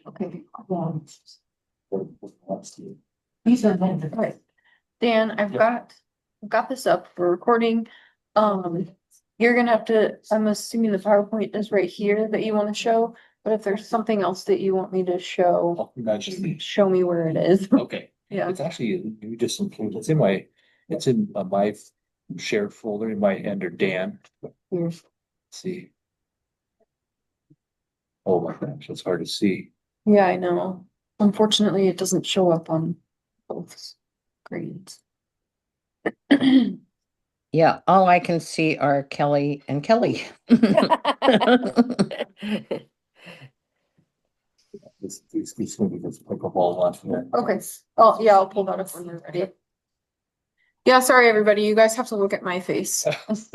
Okay. These are the right. Dan, I've got this up for recording. You're gonna have to, I'm assuming the PowerPoint is right here that you want to show, but if there's something else that you want me to show, show me where it is. Okay. Yeah. It's actually, you just include, it's in my shared folder in my under Dan. Here's. Let's see. Oh my gosh, it's hard to see. Yeah, I know. Unfortunately, it doesn't show up on both screens. Yeah, all I can see are Kelly and Kelly. These gonna be this pickleball launch here. Okay. Oh, yeah, I'll pull that up when you're ready. Yeah, sorry, everybody. You guys have to look at my face. That's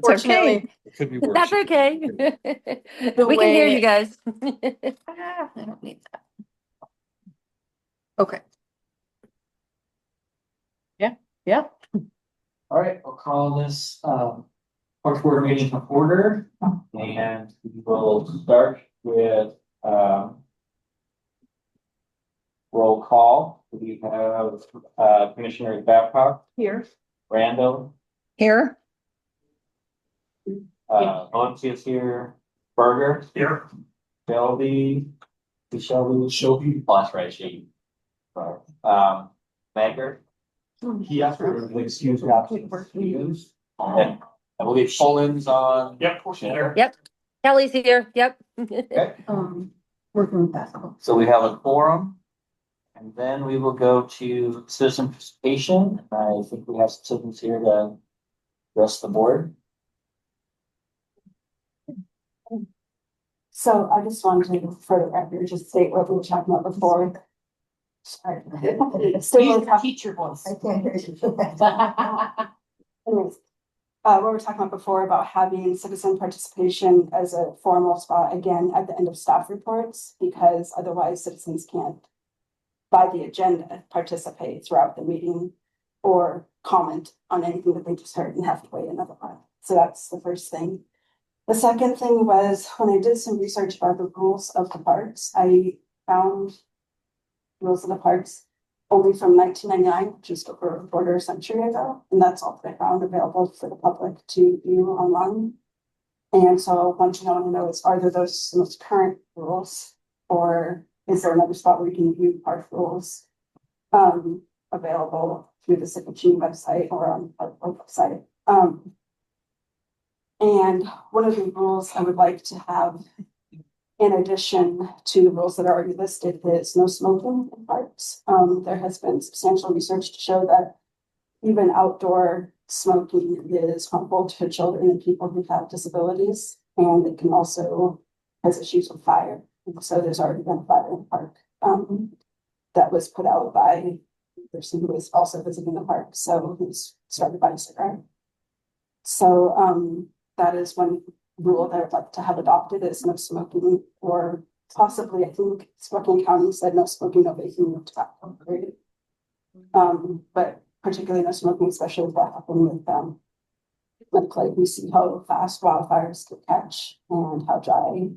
okay. It could be worse. That's okay. We can hear you guys. I don't need that. Okay. Yeah. All right, I'll call this park board meeting to order, and we will start with roll call. We have Commissioner Babcock Here. Randall, Here, Valencia is here, Berger here, Shelby, that's right, she. Macker. He asked for an excuse. And I believe Poland's on. Yep. Yep. Kelly's here. Yep. Okay. Working with that. So we have a quorum. And then we will go to citizen participation. I think we have citizens here to address the board. So I just wanted to, for the record, just state what we were talking about before. Sorry. Teacher voice. I can't hear you. Anyways, what we were talking about before about having citizen participation as a formal spot again at the end of staff reports, because otherwise citizens can't, by the agenda, participate throughout the meeting or comment on anything that they just heard and have to wait another while. So that's the first thing. The second thing was when I did some research about the rules of the parks, I found rules of the parks only from 1999, just over a quarter century ago. And that's all that I found available for the public to view online. And so one thing I want to know is, are there those most current rules, or is there another spot where you can view park rules available through the City of Cheney website or on our website? And one of the rules I would like to have, in addition to the rules that are already listed, is no smoking in parks. There has been substantial research to show that even outdoor smoking is harmful to children and people who have disabilities, and it can also has issues with fire. And so there's already been a fire in the park that was put out by a person who was also visiting the park. So he was started by a cigarette. So that is one rule that I'd like to have adopted, is no smoking, or possibly, I think Spokane County said no smoking, no vaping, no tobacco. But particularly no smoking, especially with what happened with Medicare. We see how fast wildfires can catch and how dry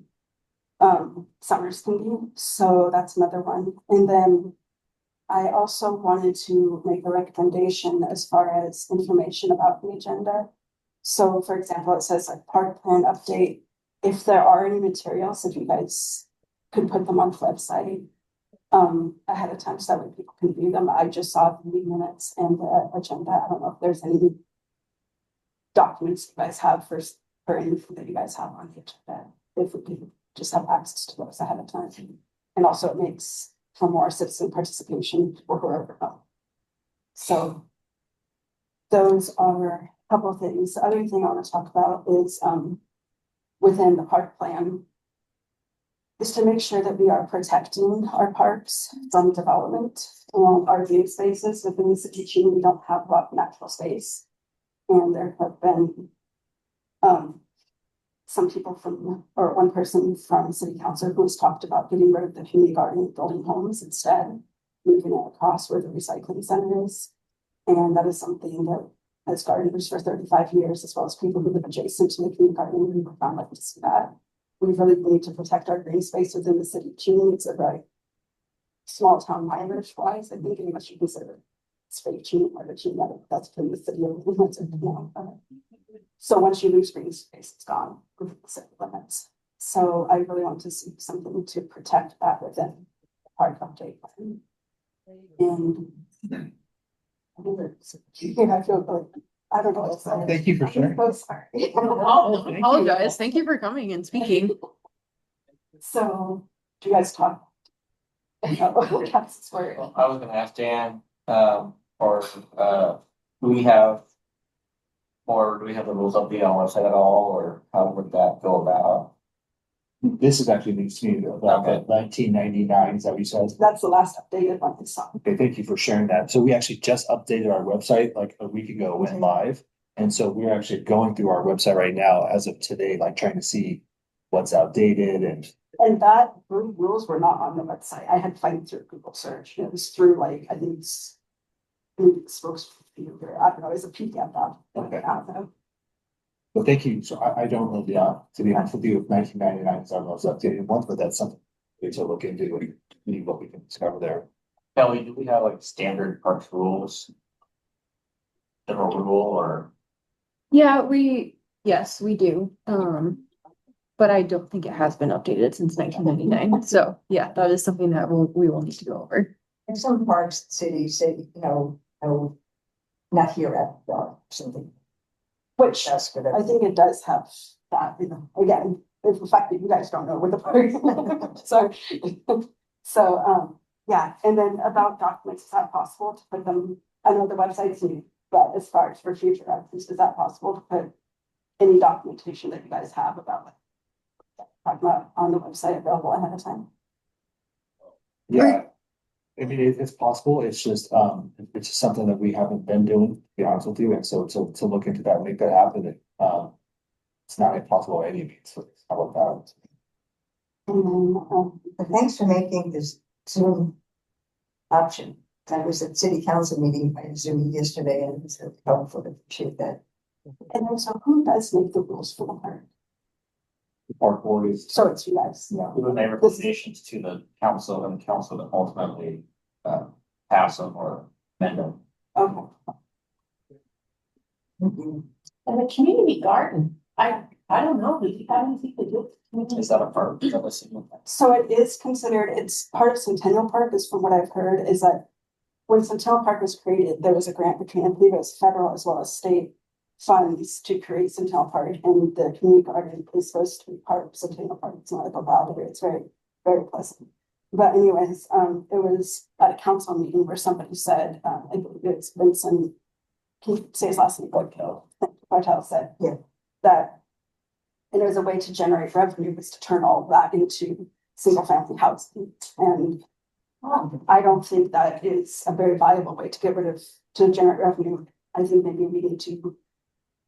summers can be. So that's another one. And then I also wanted to make a recommendation as far as information about the agenda. So for example, it says like park plan update. If there are any materials, if you guys could put them on the website ahead of time, so that way people can view them. I just saw the meeting minutes and the agenda. I don't know if there's any documents you guys have for anything that you guys have on the agenda. If we could just have access to those ahead of time. And also it makes for more citizen participation for whoever. So those are a couple of things. The other thing I want to talk about is within the park plan is to make sure that we are protecting our parks from development and our green spaces. Within the City of Cheney, we don't have a lot of natural space. And there have been some people from, or one person from City Council who has talked about getting rid of the community garden and building homes instead, moving it across where the recycling center is. And that is something that as gardeners for 35 years, as well as people who live adjacent to the community garden, we would not like to see that. we really need to protect our green space within the city of Cheney. It's a very small town mileage wise, I think, unless you consider City of Cheney, part of Cheney, that's been the city of limits, you know. So once you lose green space, it's gone within the city limits. So I really want to see something to protect that within the park update plan. And yeah, I feel like, I don't know. What to say. Thank you for sharing. I'm so sorry. I apologize. Thank you for coming and speaking. So, do you guys talk? Caps for Well, I was gonna ask Dan, do we have? Or do we have the rules updated on our website at all, or how would that go about? This is actually needs to be about 1999, is that what you said? That's the last updated one I saw. Okay, thank you for sharing that. So we actually just updated our website like a week ago, went live. And so we're actually going through our website right now as of today, like trying to see what's outdated and. And that rules were not on the website. I had to find it through Google search. It was through like, I think it's supposed to be, I don't know, it's a PDF doc. Okay. I don't know. Well, thank you. So I don't know to be honest with you, if 1999 is our most updated one, but that's something we need to look into and see what we can discover there. Kelly, do we have like standard parks rules? General rule or? Yeah, yes, we do. But I don't think it has been updated since 1999. So yeah, that is something that we will need to go over. In some parks, cities say, no, not here at, something. Which That's good. I think it does have that, you know, again, it's the fact that you guys don't know what the park. Sorry. So, yeah, and then about documents, is that possible to put them, I know the website's new, but as far as for future reference, is that possible to put any documentation that you guys have about like talking about on the website available ahead of time? Yeah. I mean, it's possible. It's just something that we haven't been doing, to be honest with you. And so to look into that, and make that happen, it's not impossible by any means. So how about that? And then, But thanks for making this Zoom option. I was at city council meeting by Zoom yesterday and it was helpful to appreciate that. and then so who does make the rules for the park? The park board is. So it's you guys. Yeah. We would make recommendations to the council and the council that ultimately, pass them or amend them. Okay. Mhm. And the community garden, I don't know, do you have anything to do? Is that a part? Is that a single thing? So it is considered, it's part of Centennial Park, is from what I've heard, is that when Centennial Park was created, there was a grant between, I believe it was federal as well as state funds to create Centennial Park, and the community garden is supposed to be part of Centennial Park. It's not like a boundary, it's very, very pleasant. But anyways, it was at a council meeting where somebody said, I believe it's Vincent, can you say his last name? Bartel said, Yeah. that and there's a way to generate revenue was to turn all of that into single family housing. And I don't think that is a very viable way to get rid of, to generate revenue. I think maybe we need to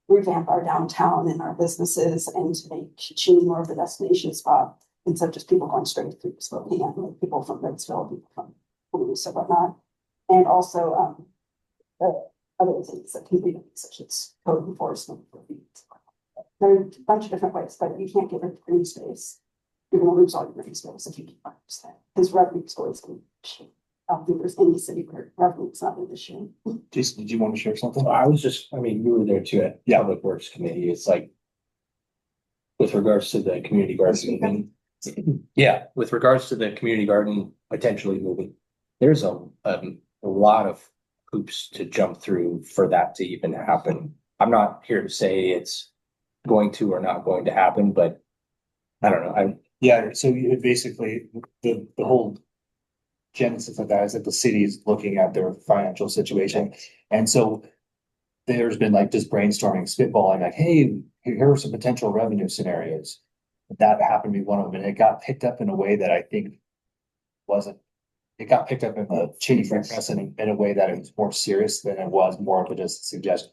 revamp our downtown and our businesses and to make Cheney more of a destination spot instead of just people going straight through Spokane, like people from Ritzville, people from Toulouse and whatnot. And also, other things that can be done, such as code enforcement. There are a bunch of different ways, but you can't get rid of green space. You're gonna lose all your green space if you keep on that. Because revenue is always gonna be an issue. I don't think there's any city where revenue is not an issue. Jason, did you want to share something? I was just, I mean, you were there too at Public Works Committee. It's like. With regards to the community garden moving. Yeah, with regards to the community garden potentially moving, there's a lot of hoops to jump through for that to even happen. I'm not here to say it's going to or not going to happen, but I don't know. Yeah, so basically, the whole genesis of that is that the city is looking at their financial situation. And so there's been like this brainstorming, spitballing, like, hey, here are some potential revenue scenarios. That happened to be one of them, and it got picked up in a way that I think wasn't. It got picked up in the Cheney Free Press in a way that it was more serious than it was more of a just suggestion.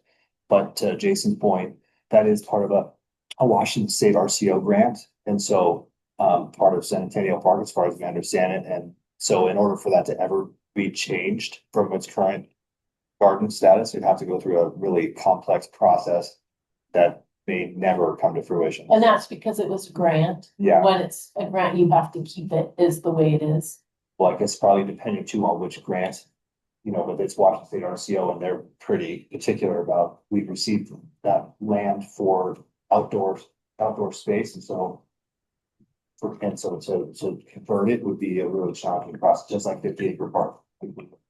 But to Jason's point, that is part of a Washington State RCO grant. And so part of Centennial Park, as far as we understand it. And so in order for that to ever be changed from its current garden status, it'd have to go through a really complex process that may never come to fruition. And that's because it was a grant. Yeah. When it's a grant, you have to keep it is the way it is. Well, I guess probably depending too on which grant, but it's Washington State RCO and they're pretty particular about, we've received that land for outdoor space and so. So to convert it would be a really challenging process, just like 50-acre park.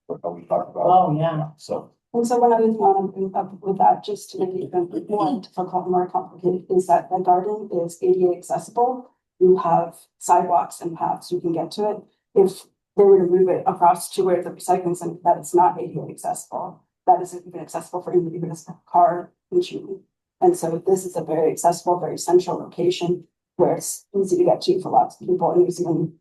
What we talked about. Oh, yeah. So, And so one other thing I want to bring up with that, just to make it even more difficult, more complicated, is that the garden is ADA accessible. You have sidewalks and paths, you can get to it. If they were to move it across to where the recycling center, that it's not ADA accessible, that isn't even accessible for anybody with a car and shooting. And so this is a very accessible, very central location where it's easy to get to for lots of people, and there's even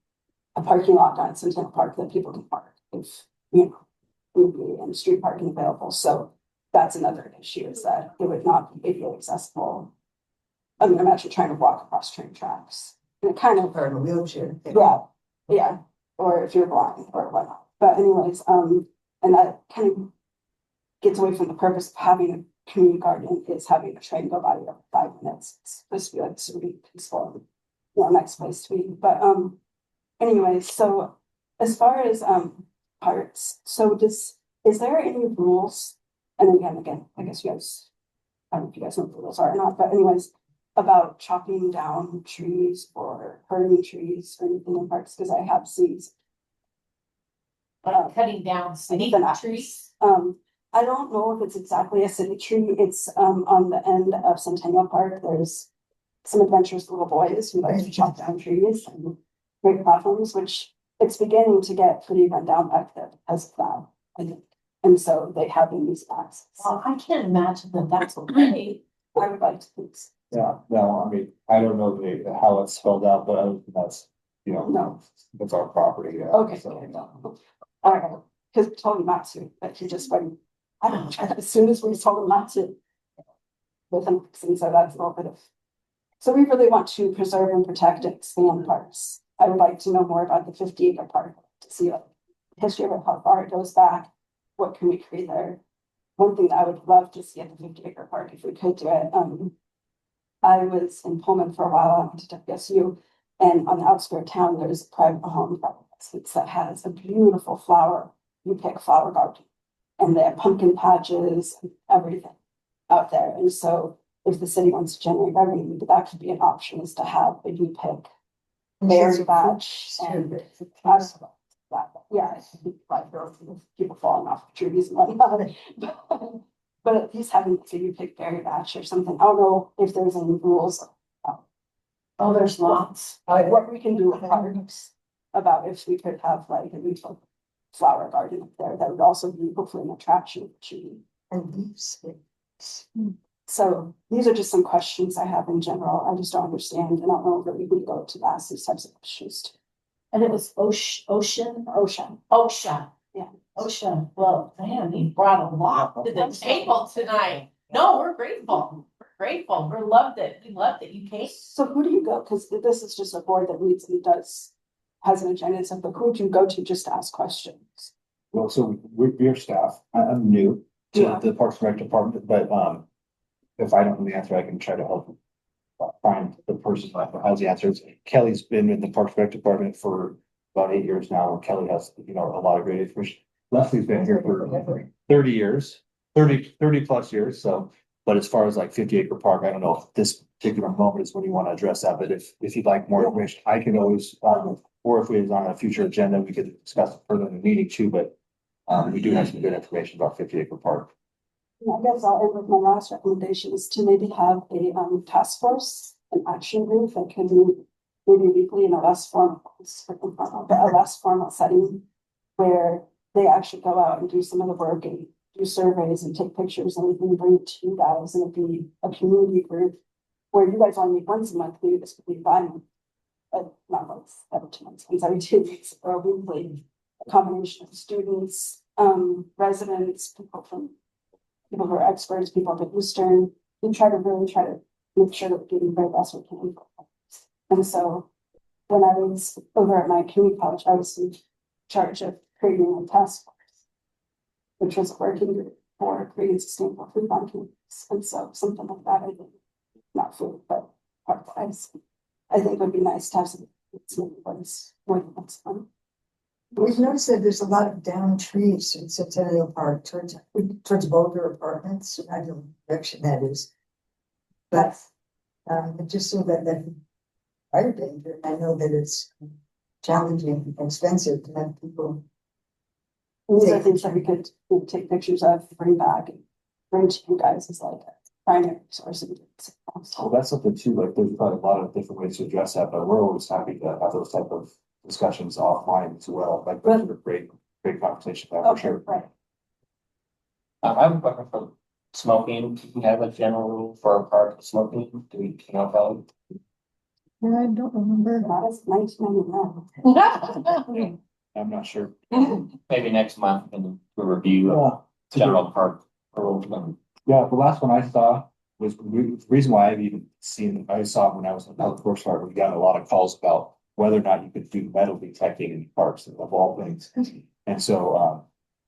a parking lot down at Centennial Park that people can park if, and street parking available. So that's another issue, is that it would not be ADA accessible. I mean, imagine trying to walk across train tracks. And it kind of, Or in a wheelchair. yeah, or if you're blind or whatnot. But anyways, and that kind of gets away from the purpose of having a community garden, is having a train go by every 5 minutes. It's supposed to be like super peaceful, nice place to be. But anyways, so as far as parts, so is there any rules? And again, I guess you guys, I don't know if you guys know what the rules are or not, but anyways, about chopping down trees or hurting trees or anything in parks, because I have seen. Cutting down city the trees. I don't know if it's exactly a city tree. It's on the end of Centennial Park. There's some adventurous little boys who like to chop down trees and break platforms, which it's beginning to get pretty run down back there because of that. And so they have been using axes. Well, I can't imagine that that's okay. I would like to think so. yeah, no, I mean, I don't know how it's spelled out, but that's, No. it's our property. Yeah. Okay. So, All right, because we told him not to, but he just went, I don't know, as soon as we told him not to. With him, and so that's a little bit of. So we really want to preserve and protect and expand parks. I would like to know more about the 50-acre park, to see the history of it, how far it goes back. What can we create there? One thing that I would love to see at the 50-acre park, if we could do it. I was in Pullman for a while, I went to WSU, and on the outskirts of town, there's a private home that has a beautiful flower garden. And they have pumpkin patches and everything out there. And so if the city wants to generate revenue, that could be an option, is to have a U-Pick berry batch. And I don't know, yeah, it could be like people falling off the trees and whatnot. But at least having a U-Pick berry batch or something. I don't know if there's any rules. Oh, there's lots. What we can do with parks, about if we could have like a beautiful flower garden up there, that would also be hopefully an attraction to. And leaves. So these are just some questions I have in general. I just don't understand, and I don't know really who to go to ask these types of questions to. And it was ocean. Yeah. Ocean. Well, man, you brought a lot to the table tonight. No, we're grateful. We loved it. We loved that you came. So who do you go? Because this is just a board that meets and has an agenda and stuff, but who would you go to just to ask questions? well, so we're staff. I'm new to Yeah. the Parks and Rec department, but if I don't know the answer, I can try to help find the person who has the answers. Kelly's been in the Parks and Rec department for about 8 years now, and Kelly has, a lot of great information. Leslie's been here for 30 years, 30 plus years. So, but as far as like 50-acre park, I don't know if this particular moment is when you want to address that, but if you'd like more information, I can always, or if it was on a future agenda, we could discuss it further in the meeting too, but we do have some good information about 50-acre park. I guess I'll end with my last recommendation, is to maybe have a task force, an action group that can meet maybe weekly in a less formal setting, where they actually go out and do some of the work and do surveys and take pictures and everything, bring it to you guys, and it'd be a community group where you guys only meet once a month. Maybe this could be fun, but not once every 2 months, once every 2 weeks, or weekly. A combination of students, residents, people who are experts, people at Eastern, and try to make sure that we're getting the very best we can. And so when I was over at my community college, I was in charge of creating a task force, which was a working group for creating sustainable food on campus. And so something like that, I think, not food, but park wise. I think it would be nice to have some place more than once fun. We've noticed that there's a lot of down trees in Centennial Park towards Boulder Apartments. I don't know what direction that is. But it just so that fire danger. I know that it's challenging and expensive to have people. These are things that we could take pictures of, bring back, and bring to you guys as like a primary source of. Well, that's something too, like, there's probably a lot of different ways to address that, but we're always happy to have those type of discussions offline as well, like, those are great conversation, for Okay, sure. right. I have a question for smoking. Do we have a general rule for our park smoking? Do we, Kelly? I don't remember. That is 1999. I'm not sure. Maybe next month in the review of general park rules. Yeah, the last one I saw was, the reason why I've even seen, I saw it when I was in the Public Works Department, we got a lot of calls about whether or not you could do metal detecting in parks of all things. And so,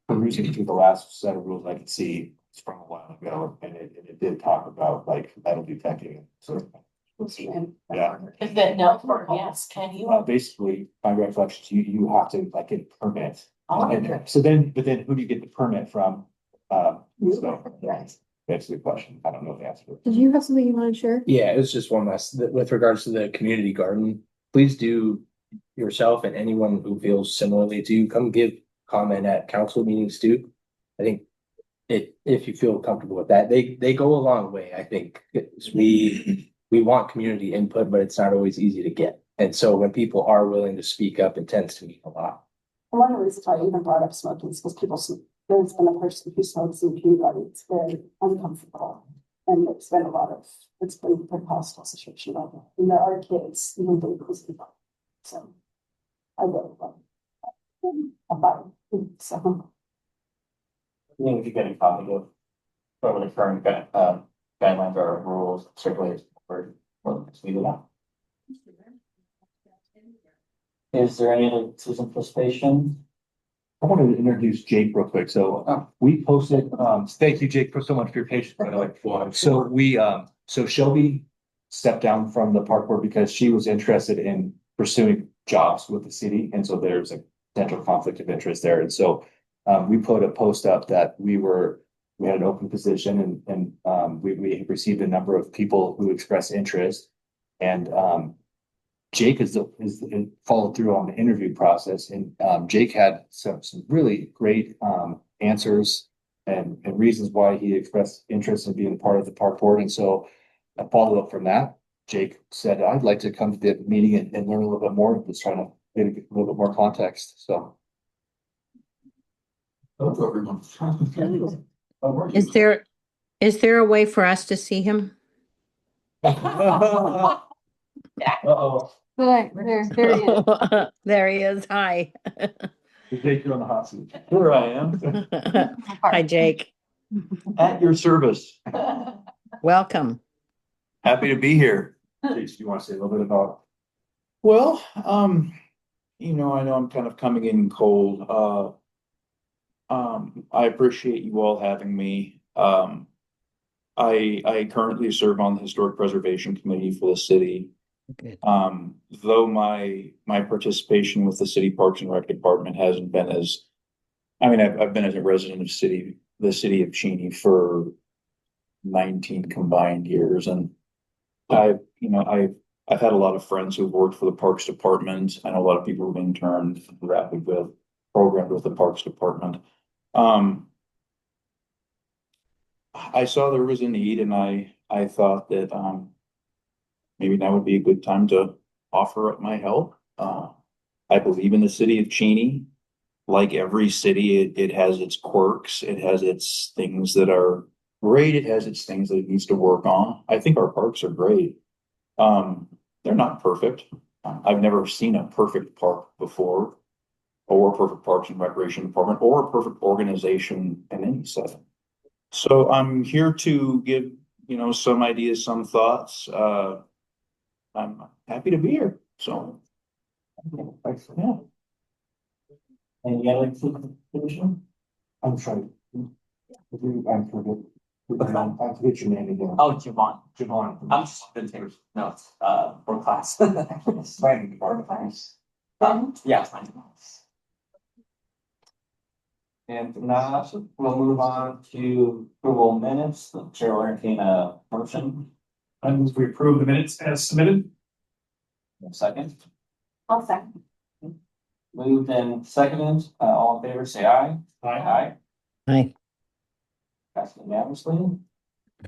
perusing through the last set of rules I could see, it's from a while ago, and it did talk about like metal detecting, so. Yeah. Is that no for yes, can you? Basically, my recollection, you have to like get a permit. Oh, And so then, but then who do you get the permit from? So Right. that's the question. I don't know the answer. Did you have something you want to share? Yeah, it was just one last, with regards to the community garden, please do yourself and anyone who feels similarly to you, come give comment at council meetings too. I think if you feel comfortable with that, they go a long way, I think. We want community input, but it's not always easy to get. And so when people are willing to speak up, it tends to mean a lot. One of the reasons why I even brought up smoking is because people, there's been a person who smokes in kindergarten, it's very uncomfortable. And it's been a pretty hostile situation about that. And there are kids, even babies involved. So I really love about it. So I think if you're getting copy of whatever the current guidelines or rules circulated for let's leave it out. Is there any other citizen participation? I wanted to introduce Jake real quick. So we posted, thank you, Jake, for so much for your patience, by the way. So so Shelby stepped down from the park board because she was interested in pursuing jobs with the city. And so there's a potential conflict of interest there. And so we put a post up that we had an open position and we received a number of people who expressed interest. And Jake is followed through on the interview process, and Jake had some really great answers and reasons why he expressed interest in being part of the park board. And so I followed up from that. Jake said, I'd like to come to the meeting and learn a little bit more, just trying to get a little bit more context. So. Hello, everyone. Is there a way for us to see him? Uh-oh. There he is. There he is. Hi. Jake, you're on the hot seat. Here I am, Hi, Jake. at your service. Welcome. Happy to be here. Jake, do you want to say a little bit about? Well, I know I'm kind of coming in cold. I appreciate you all having me. I currently serve on the Historic Preservation Committee for the city. Good. Though my participation with the city Parks and Rec Department hasn't been I've been as a resident of the city of Cheney for 19 combined years, and I've had a lot of friends who've worked for the Parks Department. I know a lot of people who've interned, programmed with the Parks Department. I saw there was a need, and I thought that maybe now would be a good time to offer up my help. I believe in the city of Cheney. Like every city, it has its quirks. It has its things that are great. It has its things that it needs to work on. I think our parks are great. They're not perfect. I've never seen a perfect park before, or a perfect parks and recreation department, or a perfect organization in any setting. So I'm here to give, some ideas, some thoughts. I'm happy to be here. So, yeah. Any other citizen petition? I'm sorry. I'm forget. I'll get your name again. Oh, Javon. Javon. I'm just been taking notes, for class. Planning department. Yeah. Fine. And if not, we'll move on to approval minutes. The chair will entertain a motion. I move we approve the minutes as submitted. Second, I'll second. moved and seconded, all in favor, say aye. Aye. Hi. Passed unanimously.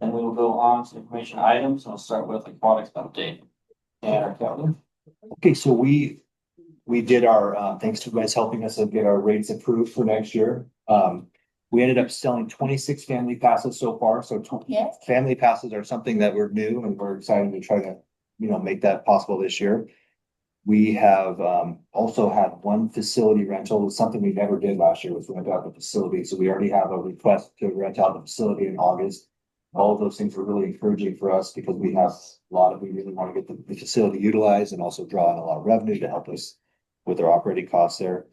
And we will go on to information items. I'll start with aquatics update. And Kelly. Okay, so we did our, thanks to you guys helping us get our rates approved for next year. We ended up selling 26 family passes so far, so Yes. family passes are something that we're new and we're excited to try to, make that possible this year. We have, also had one facility rental, something we never did last year was rent out the facility, so we already have a request to rent out the facility in August. All of those things were really encouraging for us because we have we really want to get the facility utilized and also draw in a lot of revenue to help us with our operating costs there.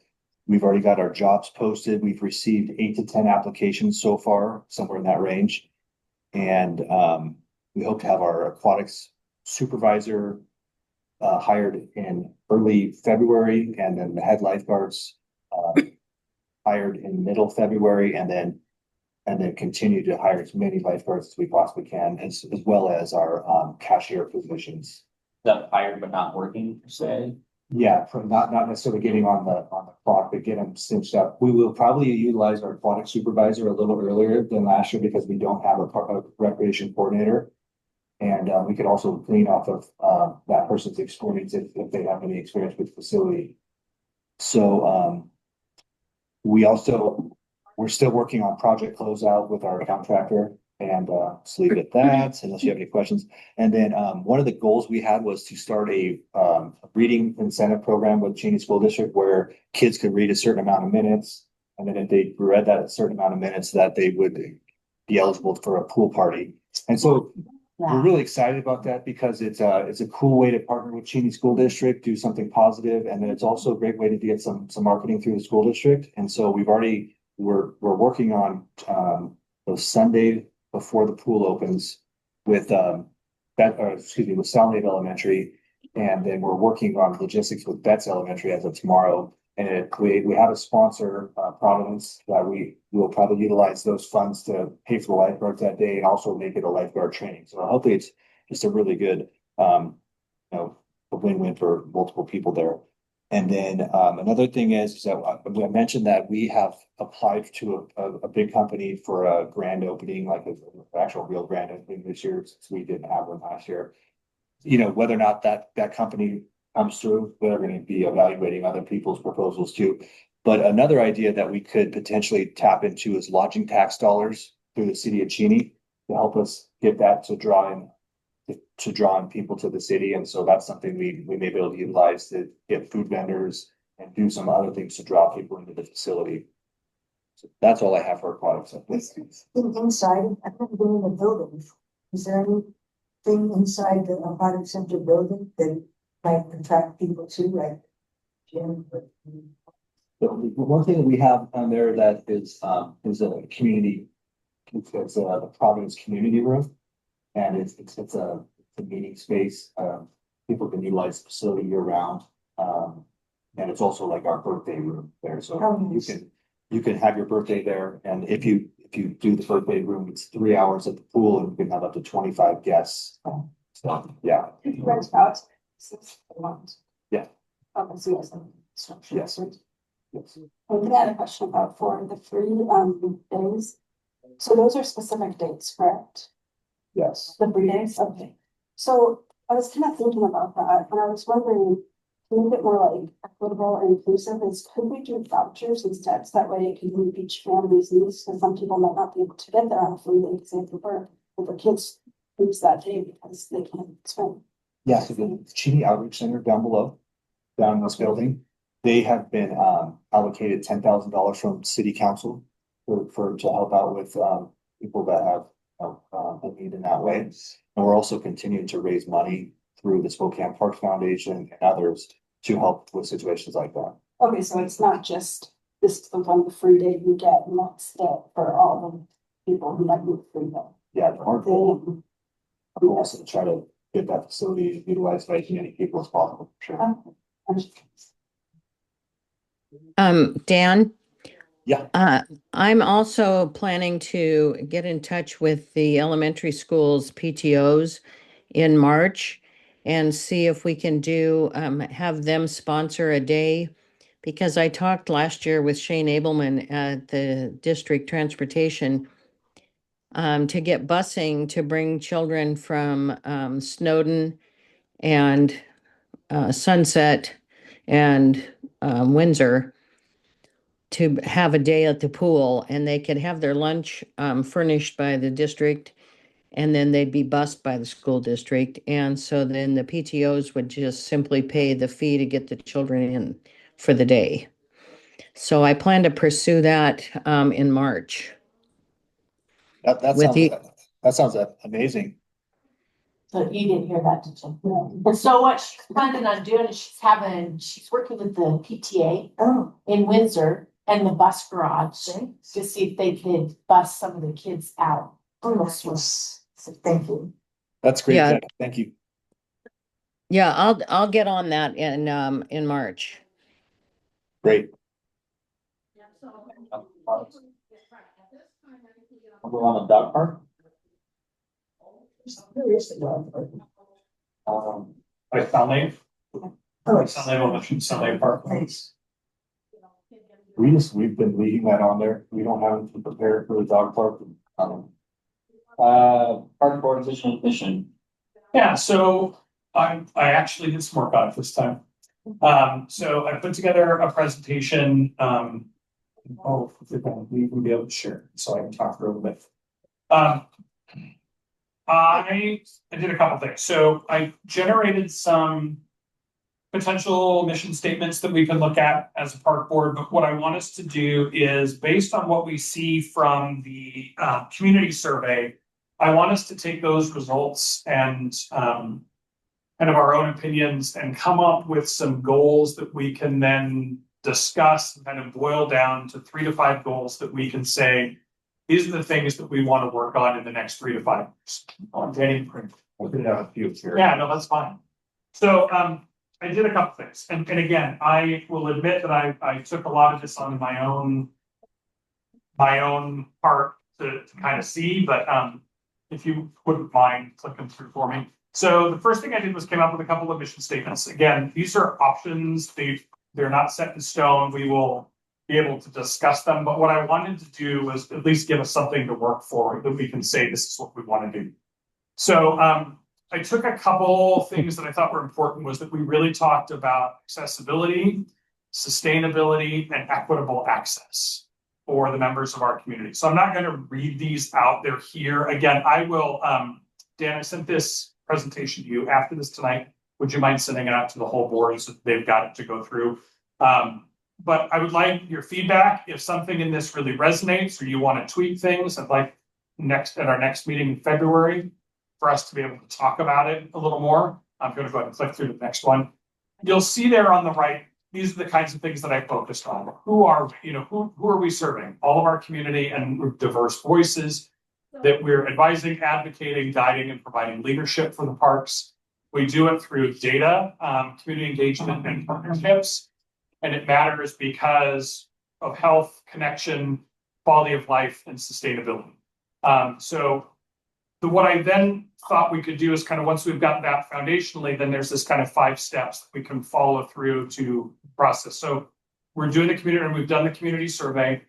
We've already got our jobs posted. We've received 8 to 10 applications so far, somewhere in that range. And we hope to have our aquatics supervisor hired in early February, and then the head lifeguards hired in middle February, and then continue to hire as many lifeguards as we possibly can, as well as our cashier positions. That hired but not working, per se. Yeah, from not necessarily getting on the clock, but get them cinched up. We will probably utilize our aquatic supervisor a little earlier than last year because we don't have a recreation coordinator. And we could also clean off of that person's experience if they have any experience with facility. So we're still working on project closeout with our contractor, and so leave it at that unless you have any questions. And then one of the goals we had was to start a reading incentive program with Cheney School District where kids could read a certain amount of minutes. And then if they read that a certain amount of minutes, that they would be eligible for a pool party. And so we're really excited about that because it's a cool way to partner with Cheney School District, do something positive, and then it's also a great way to get some marketing through the school district. And so we're working on the Sunday before the pool opens with with Soundwave Elementary, and then we're working on logistics with Betts Elementary as of tomorrow. And we have a sponsor, Providence, that we will probably utilize those funds to pay for the lifeguards that day and also make it a lifeguard training. So hopefully it's just a really good, a win-win for multiple people there. And then another thing is that I mentioned that we have applied to a big company for a grand opening, like an actual real grand opening this year, since we didn't have one last year. Whether or not that company comes through, we're going to be evaluating other people's proposals too. But another idea that we could potentially tap into is lodging tax dollars through the city of Cheney to help us get that to draw in people to the city. And so that's something we may be able to utilize to get food vendors and do some other things to draw people into the facility. So that's all I have for aquatics. Inside, I've never been in a building. Is there anything inside the aquatic center building that might attract people to, like gym? So one thing that we have on there that is a community, it's the Providence Community Room. And it's a meeting space. People can utilize the facility year round. And it's also like our birthday room there. So you can have your birthday there. And if you do the birthday room, it's 3 hours at the pool and you can have up to 25 guests. So, yeah. Rent out. Yeah. Yes. Yes. I had a question about for the free days. So those are specific dates, correct? Yes. The free days, okay. So I was kind of thinking about that, and I was wondering, to make it more like equitable and inclusive, could we do vouchers instead? So that way it can meet each family's needs, because some people might not be able to get there on a free day because they have to work, and their kids lose that day because they can't swim. Yeah, so the Cheney Outreach Center down below, down in this building, they have been allocated $10,000 from city council to help out with people that have a need in that way. And we're also continuing to raise money through the Spokane Park Foundation and others to help with situations like that. Okay, so it's not just this is the free day you get, and that's it for all the people who might need free day. Yeah, the hard goal. I'm also try to get that facility utilized by as many people as possible, sure. Dan? Yeah. I'm also planning to get in touch with the elementary schools PTOs in March and see if we can do, have them sponsor a day. Because I talked last year with Shane Abelman at the district transportation to get busing to bring children from Snowden and Sunset and Windsor to have a day at the pool, and they could have their lunch furnished by the district, and then they'd be bused by the school district. And so then the PTOs would just simply pay the fee to get the children in for the day. So I plan to pursue that in March. That With the- sounds amazing. So you didn't hear that, did you? No. And so what she's planning on doing is she's working with the PTA in Windsor and the bus garage to see if they could bus some of the kids out. So thank you. That's great. Yeah. Jack. Thank you. Yeah, I'll get on that in March. Great. We'll go on the dog park. Like Sunday? Oh, Sunday Park. Thanks. We've been leaving that on there. We don't have to prepare for the dog park. Park board decision admission. Yeah, so I actually did some work on it this time. So I put together a presentation, if we can be able to share, so I can talk for a little bit. I did a couple things. So I generated some potential mission statements that we can look at as a park board. But what I want us to do is, based on what we see from the community survey, I want us to take those results and kind of our own opinions and come up with some goals that we can then discuss and kind of boil down to 3 to 5 goals that we can say, these are the things that we want to work on in the next 3 to 5 years. We could have a few here. Yeah, no, that's fine. So I did a couple things. And again, I will admit that I took a lot of this on my own part to kind of see, but if you wouldn't mind clicking through for me. So the first thing I did was came up with a couple of mission statements. Again, these are options. They're not set in stone. We will be able to discuss them. But what I wanted to do was at least give us something to work for that we can say this is what we want to do. So I took a couple things that I thought were important. Was that we really talked about accessibility, sustainability, and equitable access for the members of our community. So I'm not going to read these out. They're here. Again, I will, Dan, I sent this presentation to you after this tonight. Would you mind sending it out to the whole board so they've got it to go through? But I would like your feedback. If something in this really resonates or you want to tweak things, I'd like at our next meeting in February for us to be able to talk about it a little more. I'm going to go ahead and click through the next one. You'll see there on the right, these are the kinds of things that I focused on. Who are we serving? All of our community and diverse voices that we're advising, advocating, guiding, and providing leadership for the parks. We do it through data, community engagement, and partnerships. And it matters because of health, connection, quality of life, and sustainability. What I then thought we could do is kind of, once we've got that foundationally, then there's this kind of 5 steps that we can follow through to process. So we're doing the community, and we've done the community survey.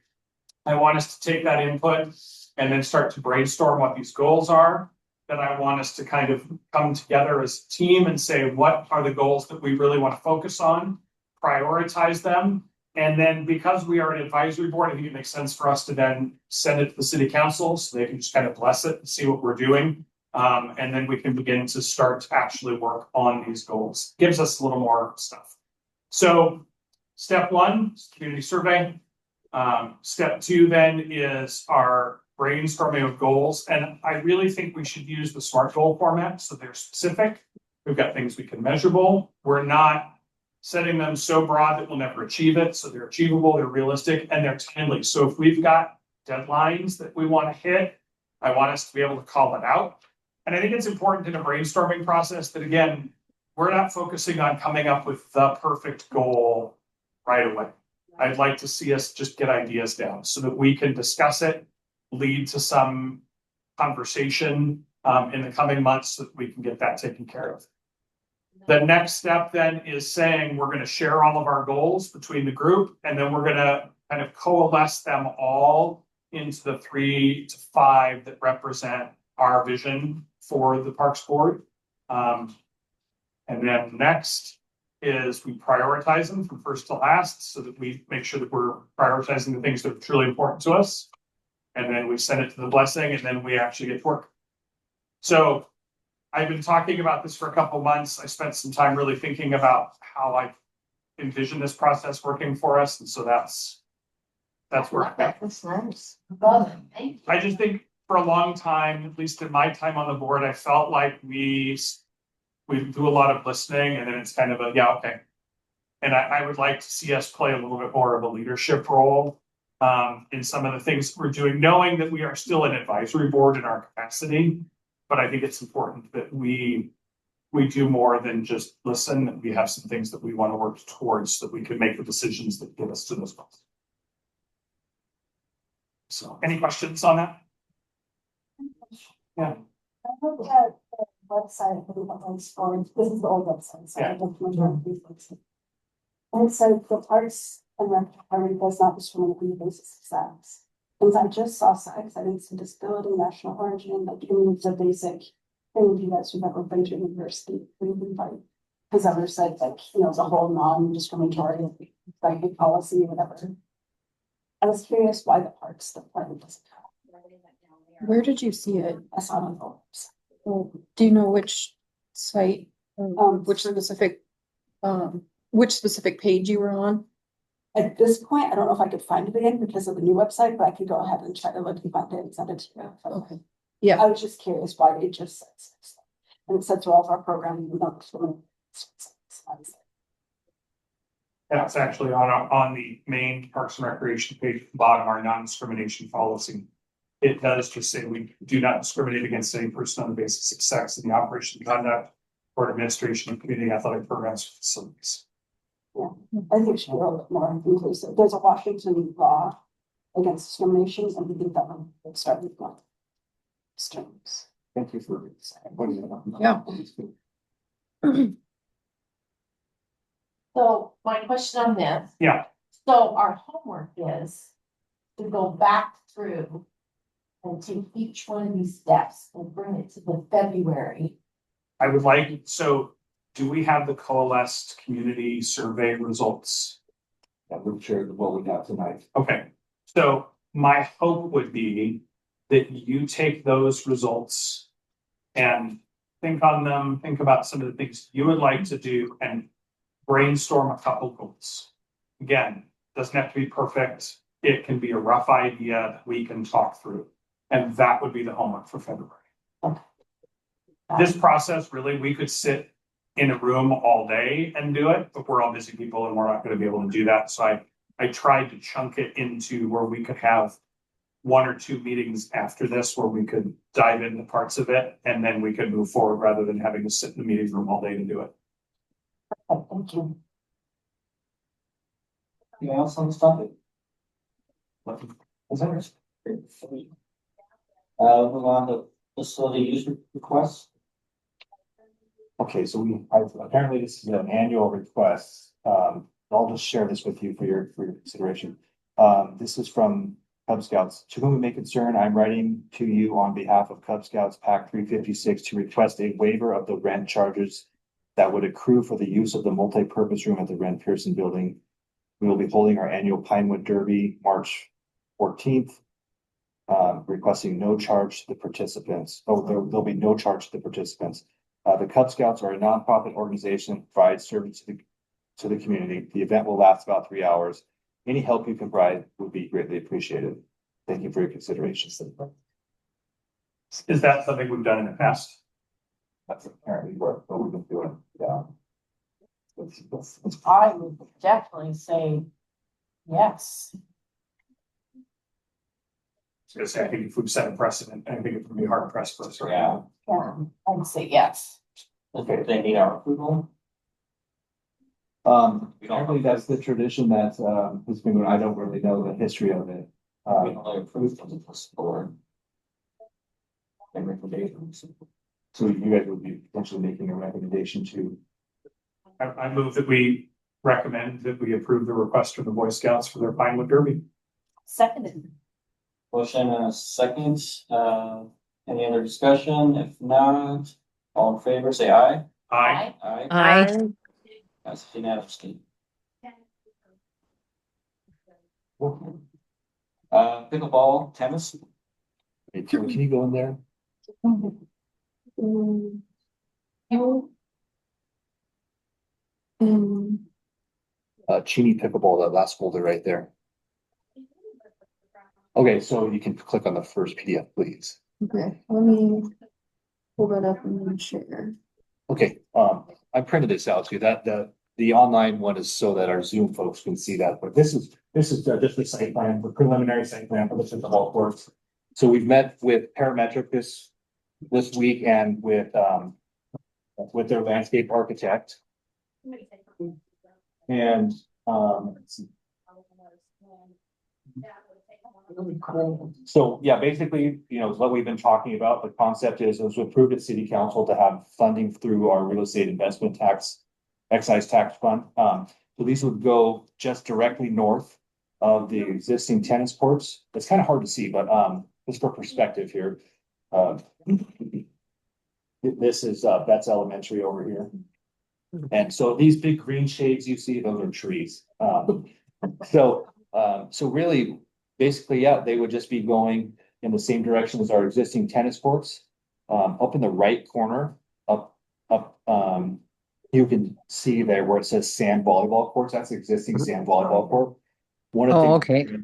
I want us to take that input and then start to brainstorm what these goals are. Then I want us to kind of come together as a team and say, what are the goals that we really want to focus on, prioritize them. And then, because we are an advisory board, I think it makes sense for us to then send it to the city council so they can just kind of bless it and see what we're doing. And then we can begin to start to actually work on these goals. Gives us a little more stuff. So step 1 is community survey. Step 2 then is our brainstorming of goals. And I really think we should use the SMART goal format so they're specific. We've got things we can measurable. We're not setting them so broad that we'll never achieve it. So they're achievable, they're realistic, and they're timely. So if we've got deadlines that we want to hit, I want us to be able to call it out. And I think it's important in a brainstorming process that, again, we're not focusing on coming up with the perfect goal right away. I'd like to see us just get ideas down so that we can discuss it, lead to some conversation in the coming months so that we can get that taken care of. The next step then is saying we're going to share all of our goals between the group, and then we're going to kind of coalesce them all into the 3 to 5 that represent our vision for the Parks Board. And then next is we prioritize them from first to last so that we make sure that we're prioritizing the things that are truly important to us. And then we send it to the blessing, and then we actually get to work. So I've been talking about this for a couple of months. I spent some time really thinking about how I envision this process working for us. And so that's where That's nice. Love it. Thank you. I just think for a long time, at least in my time on the board, I felt like we do a lot of listening, and then it's kind of a, yeah, okay. And I would like to see us play a little bit more of a leadership role in some of the things we're doing, knowing that we are still an advisory board in our capacity. But I think it's important that we do more than just listen, and we have some things that we want to work towards so that we can make the decisions that get us to those goals. So any questions on that? Yeah. I looked at the website for the Parks Board. This is the old website, so I don't remember these things. And it said the Parks and Rec Department does not discriminate on the basis of sex. And I just saw sex, I didn't see disability, national origin, like any of the basic thing you guys who've ever been to university, has ever said, like, you know, the whole non-discriminatory like policy, whatever. I was curious why the Parks Department doesn't have. Where did you see it? I saw it on the website. Well, do you know which site, which specific page you were on? At this point, I don't know if I could find it again because of the new website, but I could go ahead and try to look and find it and send it to you. Okay. Yeah. I was just curious why they just said sex. And it said through all of our programming, we don't discriminate. That's actually on the main Parks and Recreation page at the bottom, our non-discrimination policy. It does just say we do not discriminate against any person on the basis of sex in the operation, conduct, or administration of community athletic programs or facilities. Yeah, I think it should be a little bit more inclusive. There's a Washington law against discrimination, and we think that one would start with one. Streams. Thank you for pointing that out. Yeah. So my question on this. Yeah. So our homework is to go back through and take each one of these steps and bring it to the February. I would like, so do we have the coalesced community survey results? That we've shared what we got tonight. Okay, so my hope would be that you take those results and think on them, think about some of the things you would like to do, and brainstorm a couple goals. Again, doesn't have to be perfect. It can be a rough idea that we can talk through. And that would be the homework for February. Okay. This process, really, we could sit in a room all day and do it, but we're all busy people and we're not going to be able to do that. So I tried to chunk it into where we could have 1 or 2 meetings after this where we could dive into parts of it and then we could move forward rather than having to sit in the meeting room all day to do it. Okay, thank you. Anything else on this topic? Is that it? Move on to facility use requests. Okay, so apparently this is an annual request. I'll just share this with you for your consideration. This is from Cub Scouts. To whom it may concern, I'm writing to you on behalf of Cub Scouts Pack 356 to request a waiver of the rent charges that would accrue for the use of the multi-purpose room at the Ren Pearson building. We will be holding our annual Pinewood Derby March 14th. Requesting no charge to the participants. Oh, there'll be no charge to the participants. The Cub Scouts are a nonprofit organization that provides service to the community. The event will last about 3 hours. Any help you can provide would be greatly appreciated. Thank you for your consideration. Is that something we've done in the past? That's apparently what we've been doing. Yeah. I would definitely say yes. was gonna say, I think if we've set a precedent, I think it would be hard pressed for us right Yeah. now. Yeah, I'd say yes. Okay, they need our approval. Apparently that's the tradition that, has been, I don't really know the history of it. We only approved of this board. And recommendations. So you guys would be potentially making a recommendation to, I move that we recommend that we approve the request from the Boy Scouts for their Pinewood Derby. Seconded. Motion and a second, any other discussion? If not, all in favor, say aye. Aye. Aye. I, That's unanimously. Pickleball, tennis, hey, Tim, can you go in there? Cheney pickleball, that last folder right there. Okay, so you can click on the first PDF, please. Okay, let me pull that up and then share. Okay, I printed this out too, that, the online one is so that our Zoom folks can see that, but this is just the site plan, the preliminary site plan for the pickleball courts. So we've met with Parametric this week and with their landscape architect. And, so, yeah, basically, what we've been talking about, the concept is, it was approved at city council to have funding through our real estate investment tax, excise tax fund. So these would go just directly north of the existing tennis courts. It's kind of hard to see, but, just for perspective here. This is, Betts Elementary over here. And so these big green shades you see, those are trees. So really, basically, yeah, they would just be going in the same direction as our existing tennis courts. Up in the right corner, you can see there where it says sand volleyball courts, that's existing sand volleyball court. One of the Oh, things okay.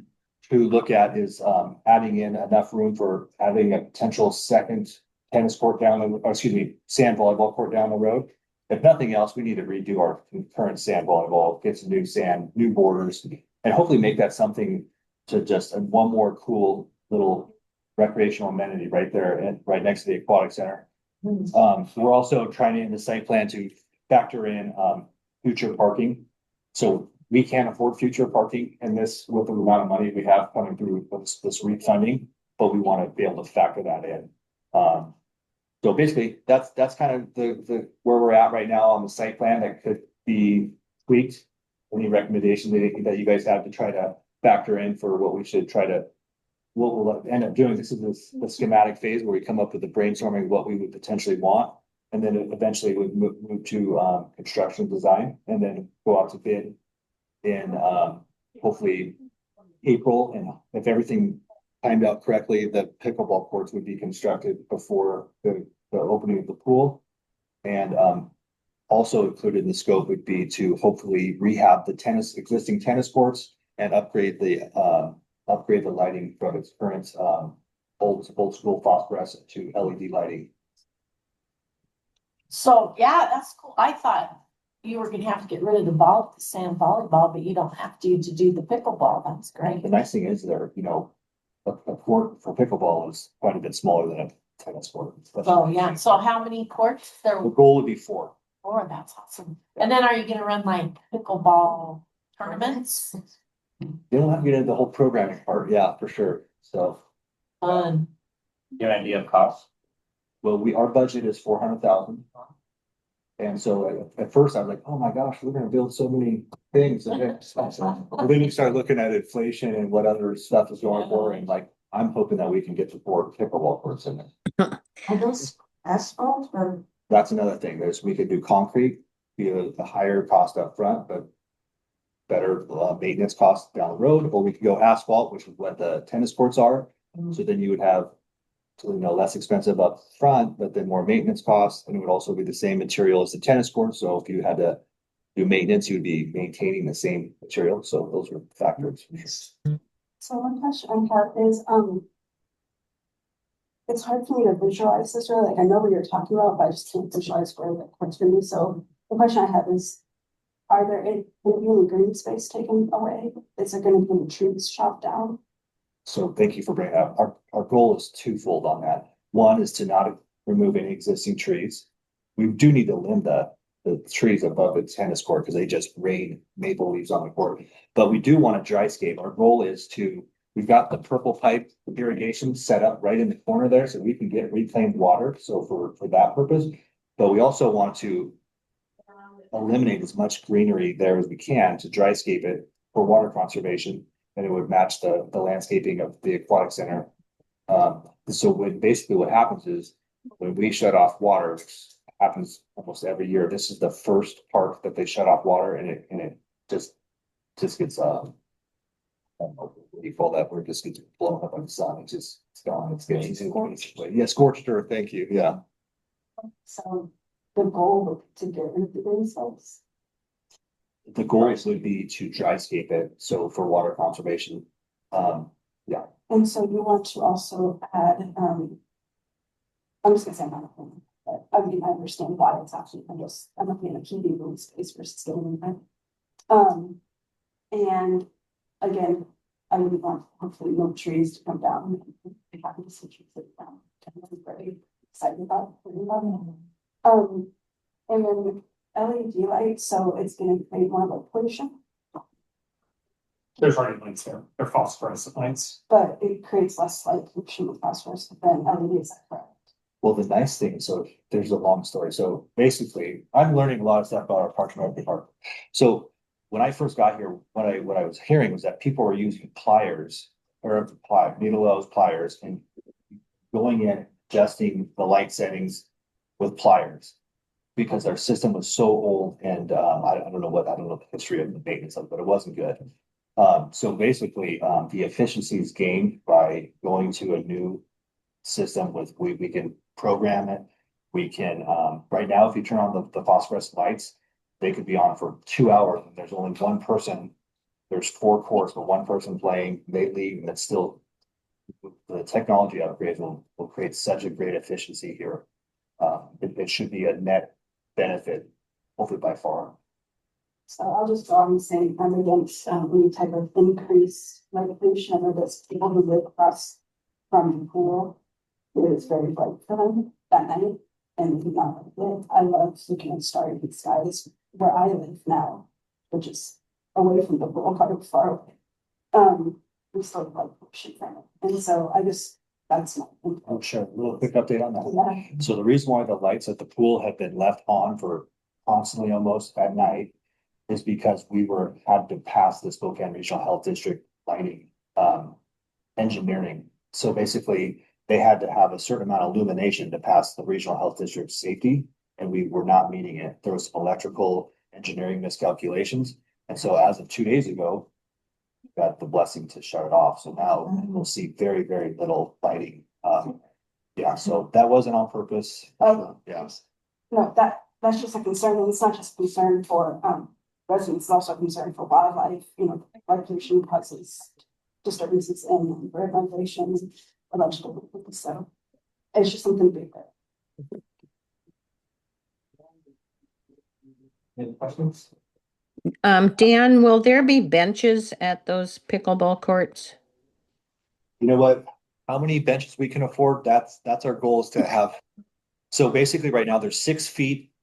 to look at is, adding in enough room for having a potential second tennis court sand volleyball court down the road. If nothing else, we need to redo our current sand volleyball, get some new sand, new borders, and hopefully make that something to just one more cool little recreational amenity right there and right next to the aquatic center. We're also trying in the site plan to factor in future parking. So we can't afford future parking in this with the amount of money we have coming through this REAP funding, but we want to be able to factor that in. So basically, that's kind of the where we're at right now on the site plan that could be tweaked. Any recommendation that you guys have to try to factor in for what we should try to, what we'll end up doing. This is the schematic phase where we come up with the brainstorming, what we would potentially want. And then eventually would move to construction design and then go out to bid in hopefully April. And if everything timed out correctly, the pickleball courts would be constructed before the opening of the pool. And also included in the scope would be to hopefully rehab the existing tennis courts and upgrade the lighting from its current old school phosphorescent to LED lighting. So, yeah, that's cool. I thought you were gonna have to get rid of the sand volleyball, but you don't have to do the pickleball. That's great. The nice thing is there, a court for pickleball is quite a bit smaller than a tennis court. So, yeah, so how many courts there? The goal would be 4. Four, that's awesome. And then are you gonna run like pickleball tournaments? You don't have to get into the whole programming part, yeah, for sure. So, Fun. your idea of cost? well, our budget is 400,000. And so at first I was like, oh my gosh, we're gonna build so many things. And then you start looking at inflation and what other stuff is going for, and like, I'm hoping that we can get to 4 pickleball courts in there. Are those asphalt or? That's another thing. We could do concrete, be a higher cost up front, but better maintenance costs down the road, or we could go asphalt, which is what the tennis courts are. So then you would have, less expensive up front, but then more maintenance costs, and it would also be the same material as the tennis court. So if you had to do maintenance, you'd be maintaining the same material. So those are factors. So one question I have is, it's hard for me to visualize this really, like I know what you're talking about, but I just can't visualize where the court's gonna be. So the question I have is, are there any green space taken away? Is there gonna be any trees chopped down? So thank you for bringing that up. Our goal is twofold on that. One is to not remove any existing trees. We do need to limb the trees above the tennis court because they just rain maple leaves on the court. But we do want to dryscape. Our goal is we've got the purple pipe irrigation set up right in the corner there so we can get reclaimed water. So for that purpose, but we also want to eliminate as much greenery there as we can to dryscape it for water conservation. And it would match the landscaping of the aquatic center. So basically what happens is when we shut off water, which happens almost every year, this is the first park that they shut off water and it just gets, I don't know, what do you call that? Where it just gets blown up by the sun. It's gone. It's getting yeah, scorched earth. Thank you. Yeah. So the goal would be to get rid of the insults. The goals would be to dryscape it, so for water conservation. Yeah. And so you want to also add, I'm just gonna say another thing, but I mean, I understand why it's actually, I'm looking at a heating room space versus getting it. And again, I would want hopefully no trees to come down. If I can see trees that down, I'm very excited about it. And then LED lights, so it's gonna create more light pollution, There's already lights there. They're phosphorescent lights. but it creates less light pollution with phosphorus than LED, is that correct? Well, the nice thing, so there's a long story. So basically, I'm learning a lot of stuff about our Parks and Rec department. So when I first got here, what I was hearing was that people were using pliers or needle pliers and going in, adjusting the light settings with pliers. Because our system was so old and I don't know the history of the maintenance of it, but it wasn't good. So basically, the efficiencies gained by going to a new system with we can program it. We can right now, if you turn on the phosphorescent lights, they could be on for 2 hours. And there's only one person. There's 4 courts, but one person playing. They leave, and it's still the technology upgrades will create such a great efficiency here. It should be a net benefit, hopefully by far. So I'll just go on and say I'm against any type of increase light pollution or this people who live across from the pool. It is very bright for them that night and not like it. I love looking at starry skies where I live now, which is away from the pool, kind of far away. We still have light pollution from it. And so that's not. Oh, sure. A little quick update on that. Yeah. So the reason why the lights at the pool have been left on for constantly almost at night is because we had to pass the Spokane Regional Health District lighting engineering. So basically, they had to have a certain amount of illumination to pass the Regional Health District safety, and we were not meeting it. There was some electrical engineering miscalculations. And so as of 2 days ago, got the blessing to shut it off. So now we'll see very, very little lighting. Yeah, so that wasn't on purpose. Yeah. No, that's just a concern, and it's not just a concern for residents, it's also a concern for wildlife, light pollution causes disturbances in bird migration, vegetable, so it's just something big there. Any questions? Dan, will there be benches at those pickleball courts? You know what? How many benches we can afford? That's our goal is to have. So basically right now there's 6 feet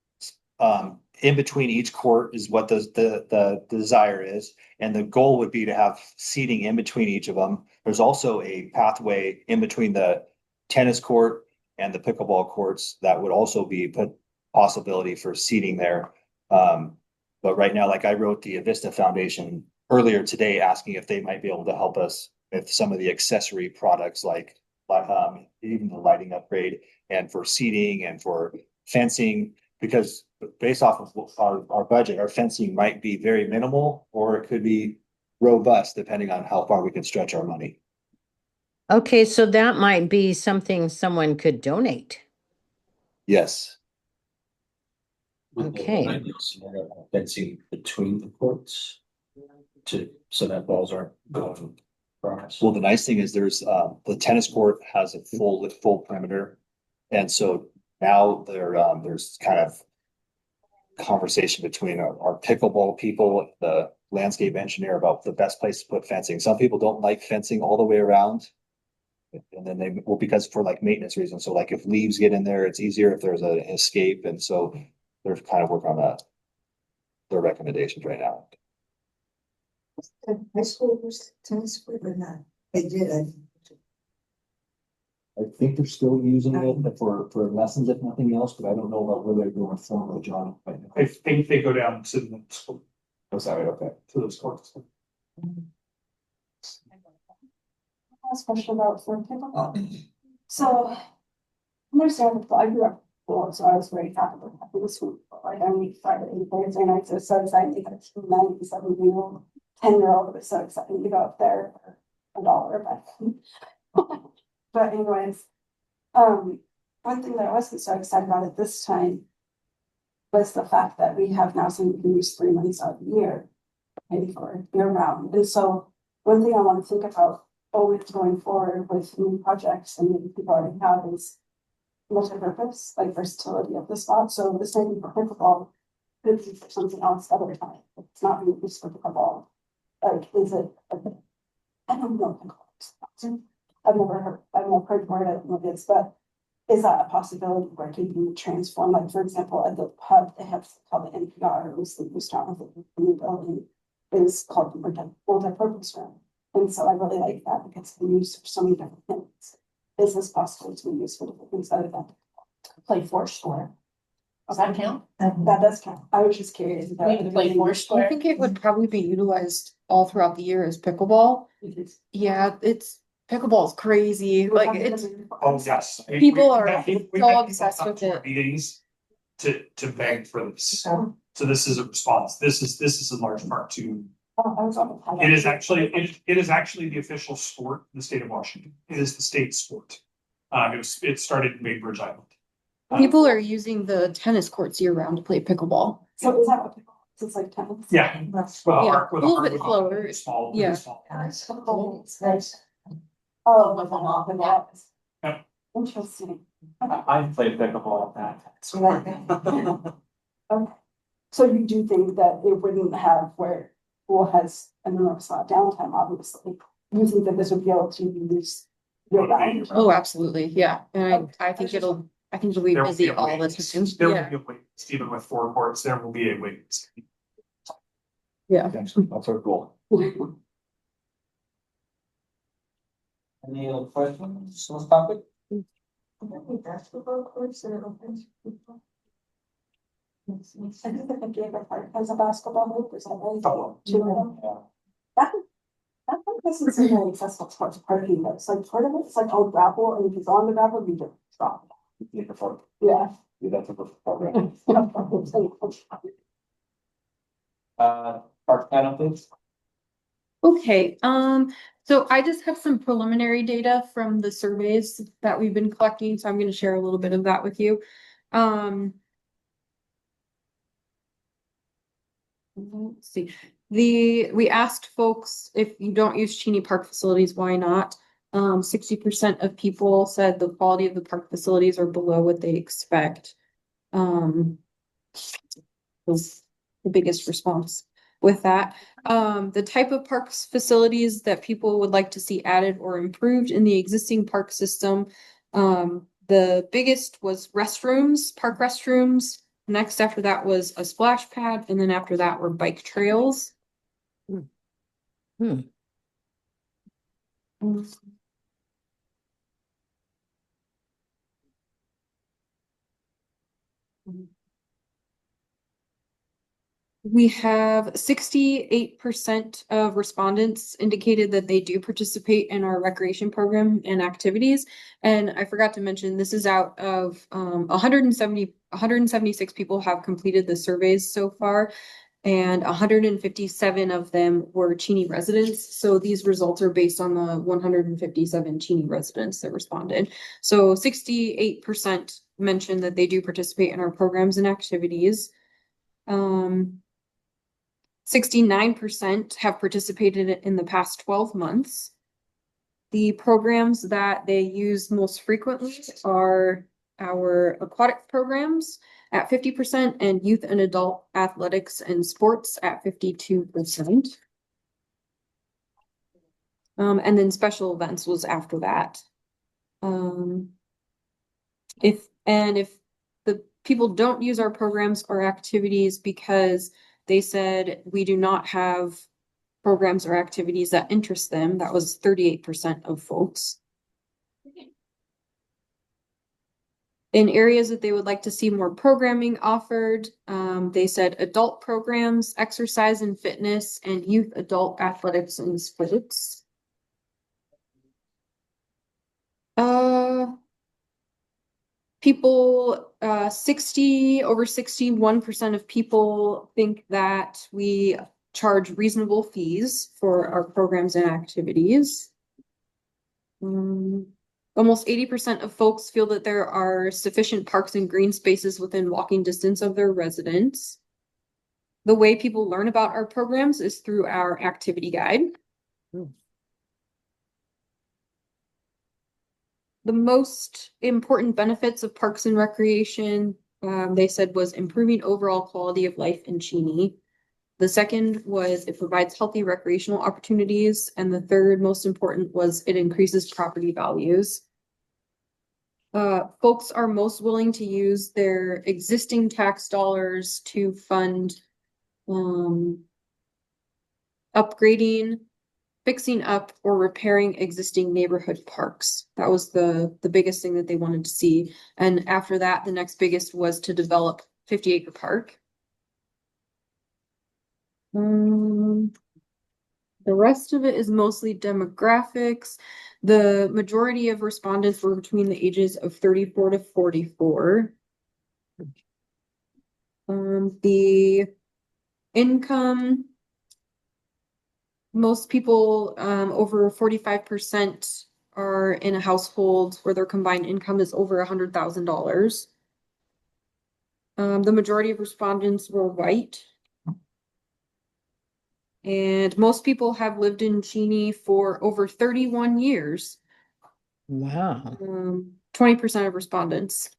in between each court is what the desire is. And the goal would be to have seating in between each of them. There's also a pathway in between the tennis court and the pickleball courts that would also be put possibility for seating there. But right now, like I wrote the Avista Foundation earlier today, asking if they might be able to help us with some of the accessory products, like even the lighting upgrade and for seating and for fencing, because based off of our budget, our fencing might be very minimal, or it could be robust, depending on how far we can stretch our money. Okay, so that might be something someone could donate. Yes. Okay. Fencing between the courts so that balls aren't going across. Well, the nice thing is there's the tennis court has a full perimeter, and so now there's kind of conversation between our pickleball people, the landscape engineer about the best place to put fencing. Some people don't like fencing all the way around. And then they, well, because for like maintenance reasons, so like if leaves get in there, it's easier if there's an escape, and so they're kind of working on that. Their recommendations right now. High school was tennis court or not? They did, I think they're still using it for lessons, if nothing else, but I don't know about where they're going formally, John. I think they go down to the school, Oh, sorry, okay. to those courts. Last question about for pickleball. So, I understand, I grew up before, so I was very happy with this week, like I mean, Friday, Thursday nights, it was so exciting, like 97-year-old, 10-year-old, it was so exciting to go up there for $1, but. But anyways, one thing that I wasn't so excited about at this time was the fact that we have now some we can use 3 months out of the year, pay for year round. And so one thing I want to think about always going forward with new projects and maybe people already have is multi-purpose, like versatility of the spot. So this might be for pickleball, could be for something else other time. It's not being used for pickleball. Like, is it, I don't know. I've never heard word, I don't know this, but is that a possibility where it can be transformed? Like, for example, at the pub, they have called the NPR, it was the new start of the new building, is called the multi-purpose room. And so I really like that because it's been used for so many different things. Is this possible to be used for different things other than Play Foursquare. Does that count? that does count? I was just curious. If that We can play I Foursquare. think it would probably be utilized all throughout the year as pickleball. Yeah, pickleball is crazy, like it's, Oh, yes. People are We've so had obsessed people with come to our it. Meetings to beg for this. So this is a response. This is in large part to, it is actually the official sport in the state of Washington. It is the state sport. It started in Bainbridge Island. people are using the tennis courts year round to play pickleball. So is that what pickleball is? It's like tennis? Yeah. Yeah, a little bit slower. Small. Yeah. Oh, with them off and that. Yeah. Interesting. I played pickleball at that. Okay. So you do think that it wouldn't have where pool has an enormous amount of downtime, obviously. You think that this would be able to be used year round? Oh, absolutely, yeah, and I think it'll be There will busy be a all the wait. time, There will yeah, be a wait. Even with 4 courts, there will be a wait. yeah. That's our goal. Any other questions on this topic? Basketball courts that are open to people. I think that the Gator Park has a basketball hoop, is that right? Oh. Two of them. That one doesn't seem very accessible as far as parking goes. It's like part of it's like all gravel, and if you go on the gravel, you just stop. Yeah. That's a program. Park plan updates? Okay, so I just have some preliminary data from the surveys that we've been collecting, so I'm gonna share a little bit of that with you. Let's see, we asked folks if you don't use Cheney Park facilities, why not? 60% of people said the quality of the park facilities are below what they expect. Was the biggest response with that. The type of parks facilities that people would like to see added or improved in the existing park system. The biggest was restrooms, park restrooms. Next after that was a splash pad, and then after that were bike trails. Hmm. We have 68% of respondents indicated that they do participate in our recreation program and activities. And I forgot to mention, this is out of 176 people have completed the surveys so far. And 157 of them were Cheney residents. So these results are based on the 157 Cheney residents that responded. So 68% mentioned that they do participate in our programs and activities. 69% have participated in the past 12 months. The programs that they use most frequently are our aquatic programs, at 50% and youth and adult athletics and sports at 52%. And then special events was after that. If the people don't use our programs or activities because they said we do not have programs or activities that interest them, that was 38% of folks. In areas that they would like to see more programming offered, they said adult programs, exercise and fitness, and youth adult athletics and sports. People, over 61% of people think that we charge reasonable fees for our programs and activities. Almost 80% of folks feel that there are sufficient parks and green spaces within walking distance of their residence. The way people learn about our programs is through our activity guide. The most important benefits of parks and recreation, they said, was improving overall quality of life in Cheney. The second was it provides healthy recreational opportunities. And the third most important was it increases property values. Folks are most willing to use their existing tax dollars to fund upgrading, fixing up, or repairing existing neighborhood parks. That was the biggest thing that they wanted to see. And after that, the next biggest was to develop 50-acre park. The rest of it is mostly demographics. The majority of respondents were between the ages of 34 to 44. The income, most people, over 45% are in a household where their combined income is over $100,000. The majority of respondents were white. And most people have lived in Cheney for over 31 years. Wow. 20% of respondents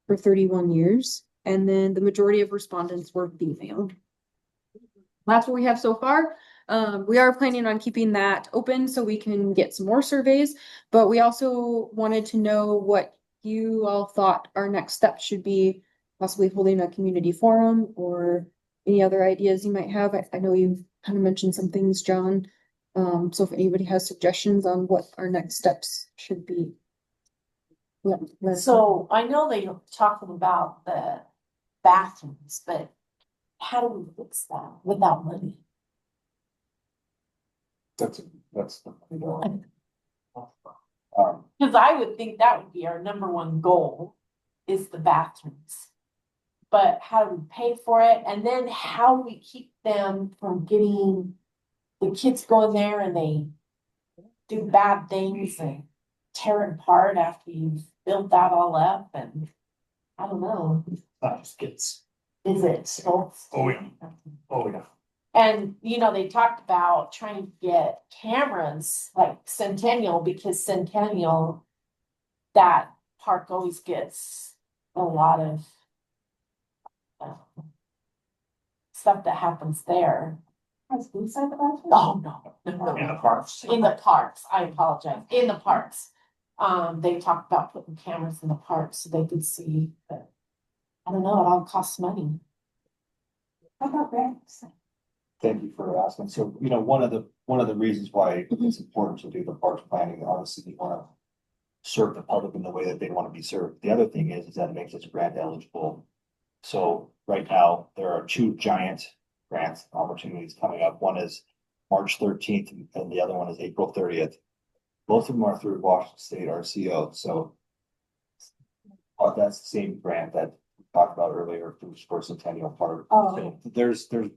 for 31 years. And then the majority of respondents were female. That's what we have so far. We are planning on keeping that open so we can get some more surveys, but we also wanted to know what you all thought our next step should be, possibly holding a community forum or any other ideas you might have. I know you've kind of mentioned some things, John. So if anybody has suggestions on what our next steps should be. Yeah. So I know they are talking about the bathrooms, but how do we fix that without money? That's. Because I would think that would be our number one goal is the bathrooms. But how do we pay for it? And then how do we keep them from getting the kids going there and they do bad things and tear it apart after you've built that all up? And I don't know. Just kids. Is it? Oh, yeah. Oh, yeah. And, you know, they talked about trying to get cameras like Centennial, because Centennial, that park always gets a lot of stuff that happens there. Inside the bathroom? Oh, no. In the parks. In the parks, I apologize, in the parks. They talked about putting cameras in the parks so they could see, but I don't know, it all costs money. How about grants? Thank you for asking. So, one of the reasons why it's important to do the parks planning, obviously you want to serve the public in the way that they want to be served. The other thing is that it makes us grant eligible. So right now, there are two giant grant opportunities coming up. One is March 13th and the other one is April 30th. Both of them are through Washington State RCO. So that's the same grant that we talked about earlier through Sports Centennial Park. Oh. So there's a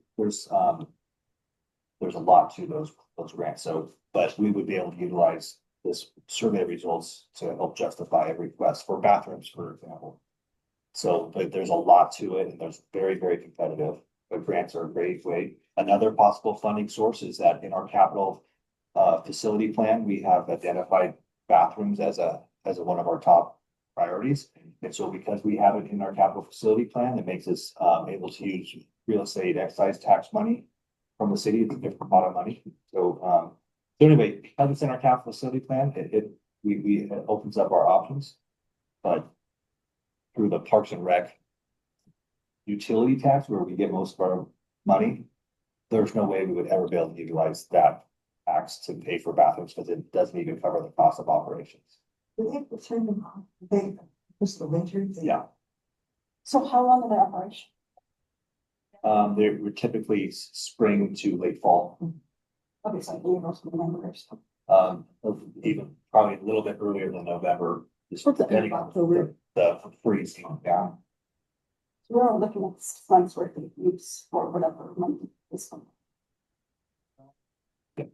lot to those grants. So, but we would be able to utilize this survey results to help justify a request for bathrooms, for example. So, but there's a lot to it, and there's very, very competitive. But grants are a great way. Another possible funding source is that in our capital facility plan, we have identified bathrooms as one of our top priorities. And so because we have it in our capital facility plan, it makes us able to use real estate excise tax money from the city. It's a different pot of money. So anyway, because it's in our capital facility plan, it opens up our options. But through the Parks and Rec utility tax, where we get most of our money, there's no way we would ever be able to utilize that tax to pay for bathrooms because it doesn't even cover the cost of operations. Do they have to turn them on? They, just the winter? Yeah. So how long are they operation? They were typically spring to late fall. Okay, so April to November or something. Even probably a little bit earlier than November, just What's the depending on the freeze coming down. So we're all looking at 6 months worth of use for whatever money is coming. Yeah.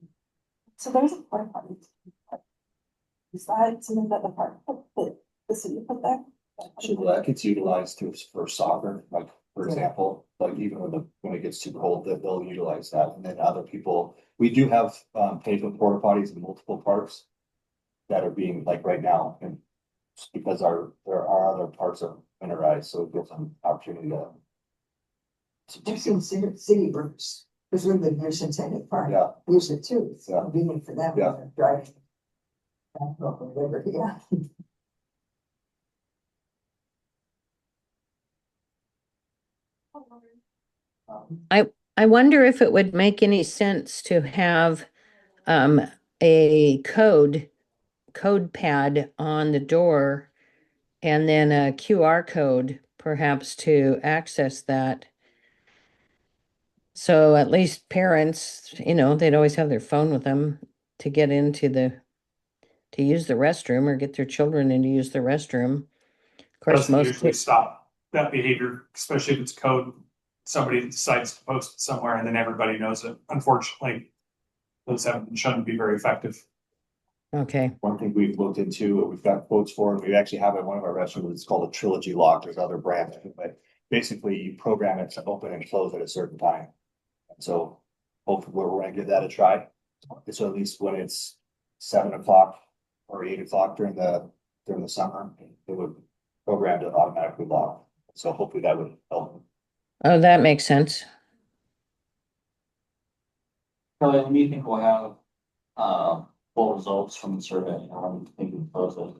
So there's a park party. Is that something that the city put there? So that gets utilized for soccer, like, for example, like even when it gets too cold, that they'll utilize that. And then other people, we do have pavement porta potties in multiple parks that are being, like, right now, and just because there are other parts of winterized, so it gives them opportunity to. I've seen city works, because we live near Centennial Park. Yeah. Use it too. It's Yeah. convenient for them. Yeah. When they're driving. Or whatever, yeah. I wonder if it would make any sense to have a code pad on the door and then a QR code perhaps to access that. So at least parents, they'd always have their phone with them to get into to use the restroom or get their children in to use the restroom. Of course, Doesn't most usually stop that behavior, especially if it's code. Somebody decides to post it somewhere and then everybody knows it. Unfortunately, those haven't been shown to be very effective. Okay. One thing we've looked into, we've got quotes for, and we actually have it in one of our restaurants, it's called a trilogy lock. There's other brands, but basically you program it to open and close at a certain time. So hopefully we're gonna give that a try. So at least when it's 7 o'clock or 8 o'clock during the summer, it would program to automatically lock. So hopefully that would help. Oh, that makes sense. Kelly, when do you think we'll have, full results from the survey? How do you think we close it?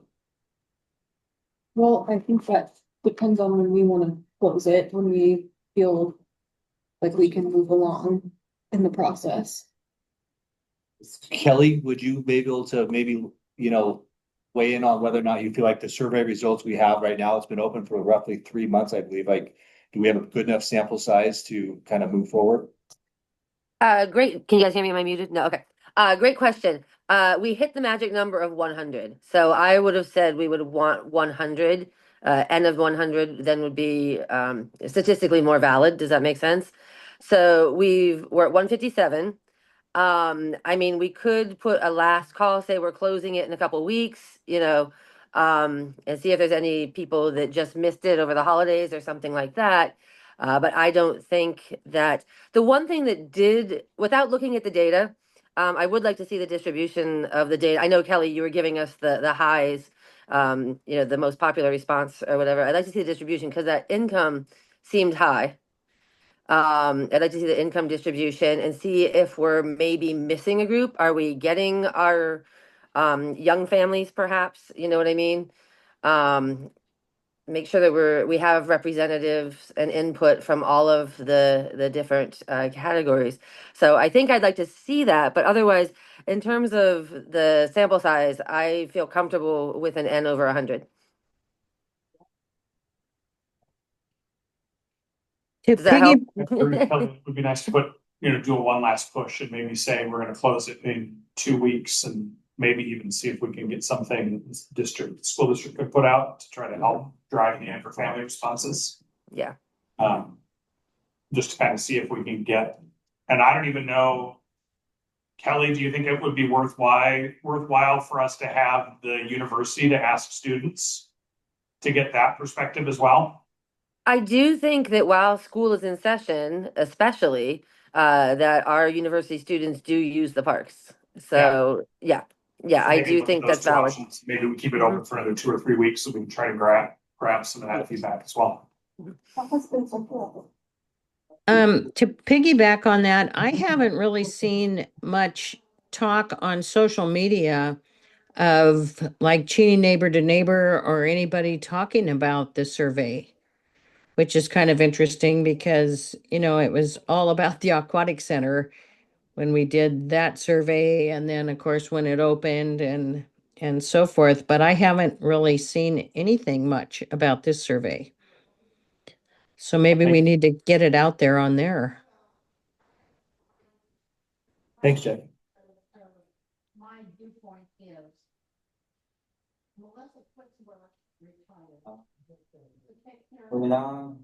Well, I think that depends on when we wanna close it, when we feel like we can move along in the process. Kelly, would you be able to maybe, weigh in on whether or not you feel like the survey results we have right now, it's been open for roughly 3 months, I believe, like, do we have a good enough sample size to kind of move forward? Great. Can you guys hear me? Am I muted? No, okay. Great question. We hit the magic number of 100. So I would have said we would want 100. N of 100 then would be statistically more valid. Does that make sense? So we're at 157. I mean, we could put a last call, say we're closing it in a couple weeks, and see if there's any people that just missed it over the holidays or something like that. But I don't think that the one thing that did, without looking at the data, I would like to see the distribution of the data. I know, Kelly, you were giving us the highs, the most popular response or whatever. I'd like to see the distribution because that income seemed high. I'd like to see the income distribution and see if we're maybe missing a group. Are we getting our young families perhaps? You know what I mean? Make sure that we have representatives and input from all of the different categories. So I think I'd like to see that, but otherwise, in terms of the sample size, I feel comfortable with an N over 100. Does that help? It would be nice to do a one last push and maybe say we're gonna close it in 2 weeks and maybe even see if we can get something the school district could put out to try to help drive the for family responses. Yeah. Just to kind of see if we can get, and I don't even know, Kelly, do you think it would be worthwhile for us to have the university to ask students to get that perspective as well? I do think that while school is in session, especially, that our university students do use the parks. So yeah, I do think that's valid. Maybe we keep it open for another 2 or 3 weeks so we can try to grab some of that feedback as well. That has been so good. To piggyback on that, I haven't really seen much talk on social media of like Cheney neighbor to neighbor or anybody talking about the survey, which is kind of interesting because, you know, it was all about the aquatic center when we did that survey, and then of course when it opened and so forth, but I haven't really seen anything much about this survey. So maybe we need to get it out there on there. Thanks, Jeff. My viewpoint is. Moving on,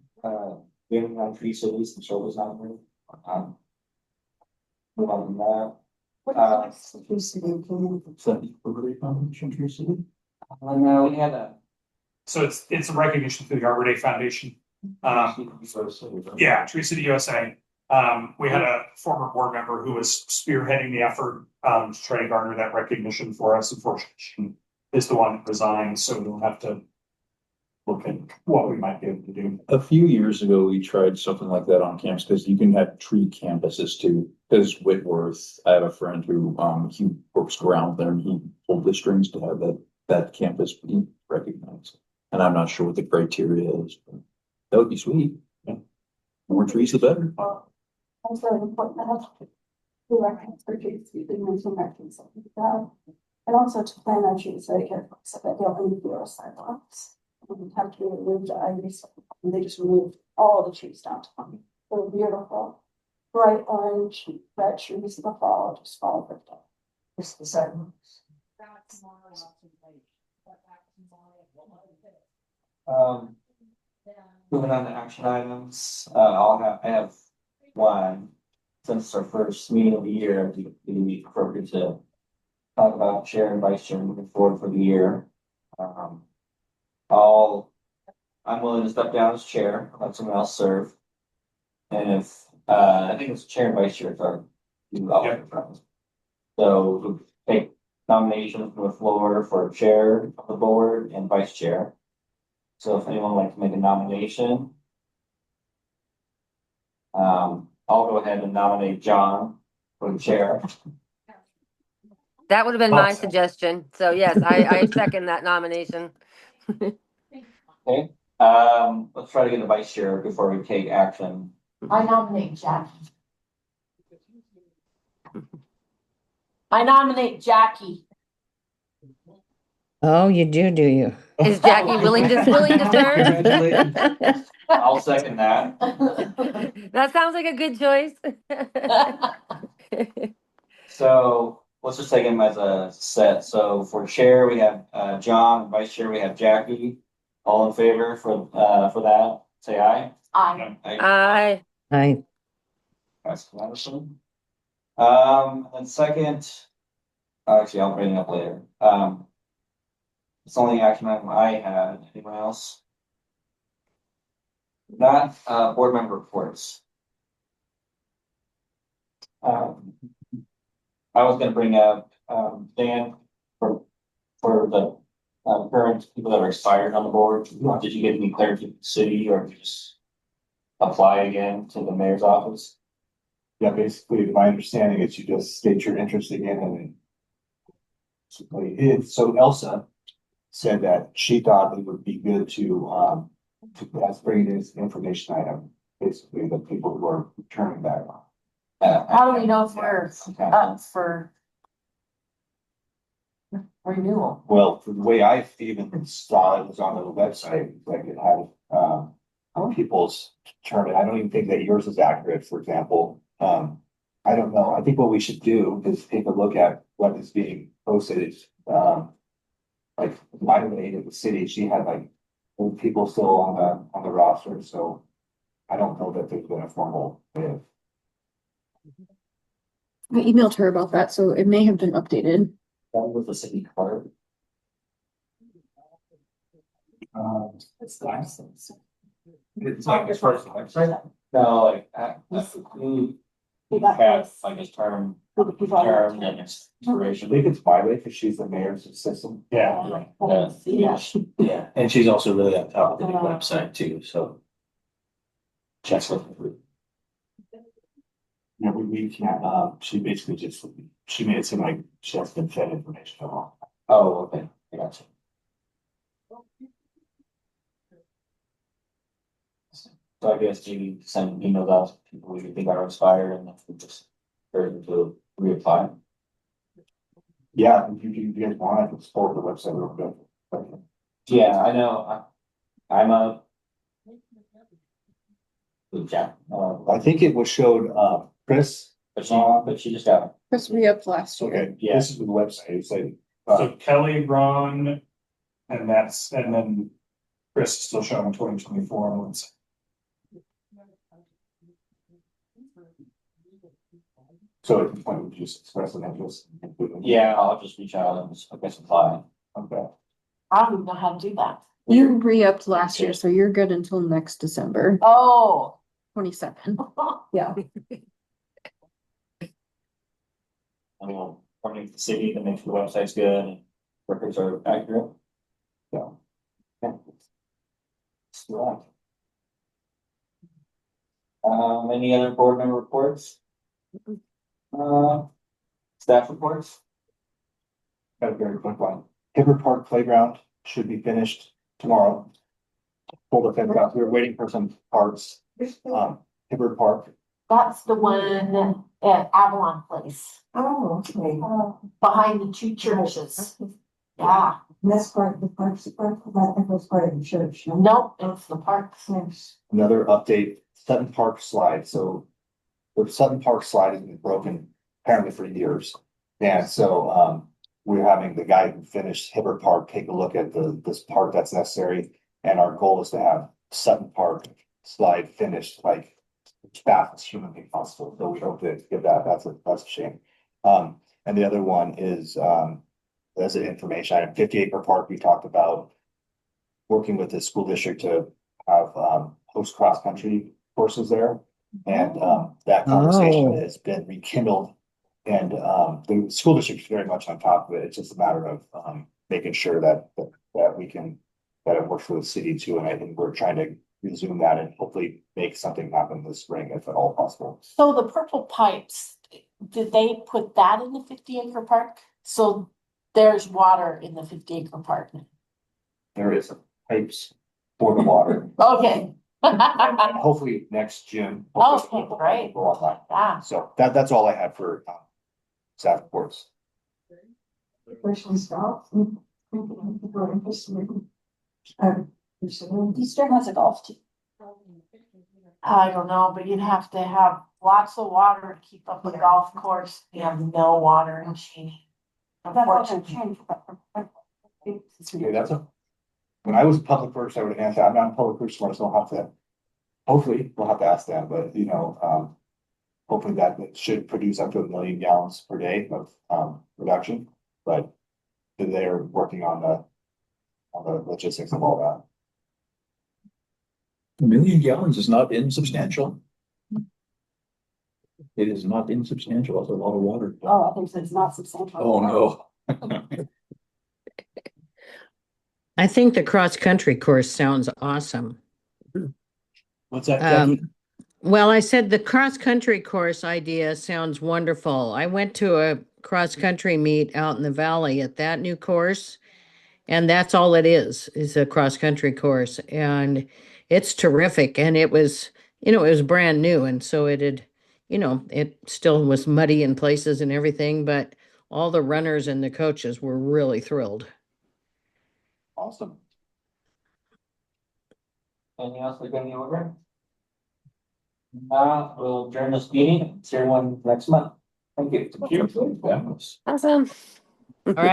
we haven't had Tree Cities and Shoulders on there. Move on from that. Tree City of Cheney. Tree City? No, we had a. So it's a recognition through the Arbor Day Foundation. Yeah, Tree City USA. We had a former board member who was spearheading the effort to try to garner that recognition for us. Unfortunately, she is the one that resigned, so we'll have to look at what we might be able to do. A few years ago, we tried something like that on campus because you can have tree campuses too. Because Whitworth, I have a friend who he works around there and he pulled the strings to have that campus be recognized. And I'm not sure what the criteria is, but that would be sweet. Yeah. More trees, the better. That's really important to have the records for trees, we did mention records like that. And also to plant our trees very carefully so that they don't interfere with sidewalks. We have to remove the ivy, and they just removed all the trees downtown. They're beautiful, bright orange, red trees in the fall, just fall perfect. Just the sidewalks. Moving on to action items, I have one. Since it's our first meeting of the year, I think it'd be appropriate to talk about chair and vice chair moving forward for the year. I'm willing to step down as chair, let someone else serve. And if, I think it's chair and vice chair are two alternate friends. So we'll take nominations from the floor for chair of the board and vice chair. So if anyone would like to make a nomination, I'll go ahead and nominate John for the chair. That would have been my Awesome. suggestion. So yes, I second that nomination. Okay, let's try to get the vice chair before we take action. I nominate Jackie. I nominate Jackie. Oh, you do you? Is Jackie willing to serve? I'll second that. That sounds like a good choice. So let's just take him as a set. So for chair, we have John, vice chair, we have Jackie. All in favor for that, say aye. I. Aye. I, That's wonderful. And second, actually, I'll bring it up later. It's the only action item I had. Anyone else? Not board member reports. I was gonna bring up Dan for the current people that are expired on the board. Did you get any clarity from the city or just apply again to the mayor's office? Yeah, basically, my understanding is you just state your interest again and basically, so Elsa said that she thought it would be good to bring this information item, basically the people who are returning back. How do we know if we're up for renewal? Well, the way I even saw it was on the website, like it had people's term. I don't even think that yours is accurate, for example. I don't know. I think what we should do is take a look at what is being posted. Like my lady at the city, she had like old people still on the roster, so I don't know that there's been a formal bid. I emailed her about that, so it may have been updated. That was the city clerk. It's like as far as the website. No, like, We got Cat, this. like his term, For the people. term and his I duration. think it's my way because she's the mayor's assistant. Yeah. Yeah, and she's also really on top of the new website too, so. Check with. Yeah, we can't, she basically just, she made it seem like she has been fed information at all. Oh, okay, I got you. So I guess maybe send emails out to people who you think are expired and if we just urge them to reapply. Yeah, if you guys want, I can support the website a little bit. Yeah, I know, I'm a. Yeah, I think it was showed, Chris. but she just got, Chris re-upped last year. Okay, Yeah. this is the website, it's like, So Kelly, Ron, and then Chris is still showing 2024 on website. so at the point we just express an interest. yeah, I'll just reach out and just, I guess, apply. Okay. I don't even know how to do that. You re-upped last year, so you're good until next December Oh. 27. Yeah. I mean, according to the city to make sure the website's good and records are accurate. So. Yeah. So, any other board member reports? Staff reports? Got a very quick one. Hibbert Park Playground should be finished tomorrow. Pulled the fence out, we were waiting for some parts, Hibbert Park. That's the one at Avalon Place, Oh, okay. behind the two churches. Yeah, And that's part of the parks, that was part of the church. no? nope, it's the parks. Yes. Another update, Sutton Park slide, so the Sutton Park slide has been broken apparently for years. And so, we're having the guy who finished Hibbert Park take a look at this part that's necessary. And our goal is to have Sutton Park slide finished like as fast as humanly possible. So we hope to give that, that's a shame. And the other one is, as an information item, 50 Acre Park, we talked about working with the school district to have, host cross-country courses there. And, that conversation Oh. has been rekindled. And, the school district is very much on top of it. It's just a matter of, making sure that we can, that it works for the city too. And I think we're trying to resume that and hopefully make something happen this spring if at all possible. So the purple pipes, did they put that in the 50-acre park? So there's water in the 50-acre park. There is pipes for the water. Okay. Hopefully next June. Okay, great. Yeah. So that's all I have for, staff reports. Question stop. People are interested in. Eastern has a golf team. I don't know, but you'd have to have lots of water to keep up a golf course. You have no water in Cheney. Unfortunately. Okay, that's a, when I was public works, I would have answered, I'm not in public works, so I don't have to. Hopefully, we'll have to ask them, but hopefully that should produce up to 1 million gallons per day of, reduction, but they're working on the logistics of all that. 1 million gallons is not insubstantial. It is not insubstantial. That's a lot of water. Oh, I think it's not substantial. Oh, no. I think the cross-country course sounds awesome. What's that, Jackie? Well, I said the cross-country course idea sounds wonderful. I went to a cross-country meet out in the valley at that new course. And that's all it is a cross-country course. And it's terrific. And it was, it was brand new. And so it had, it still was muddy in places and everything, but all the runners and the coaches were really thrilled. Awesome. Anything else we're gonna order? We'll adjourn this meeting, see everyone next month. Thank you. That was. Awesome. All right.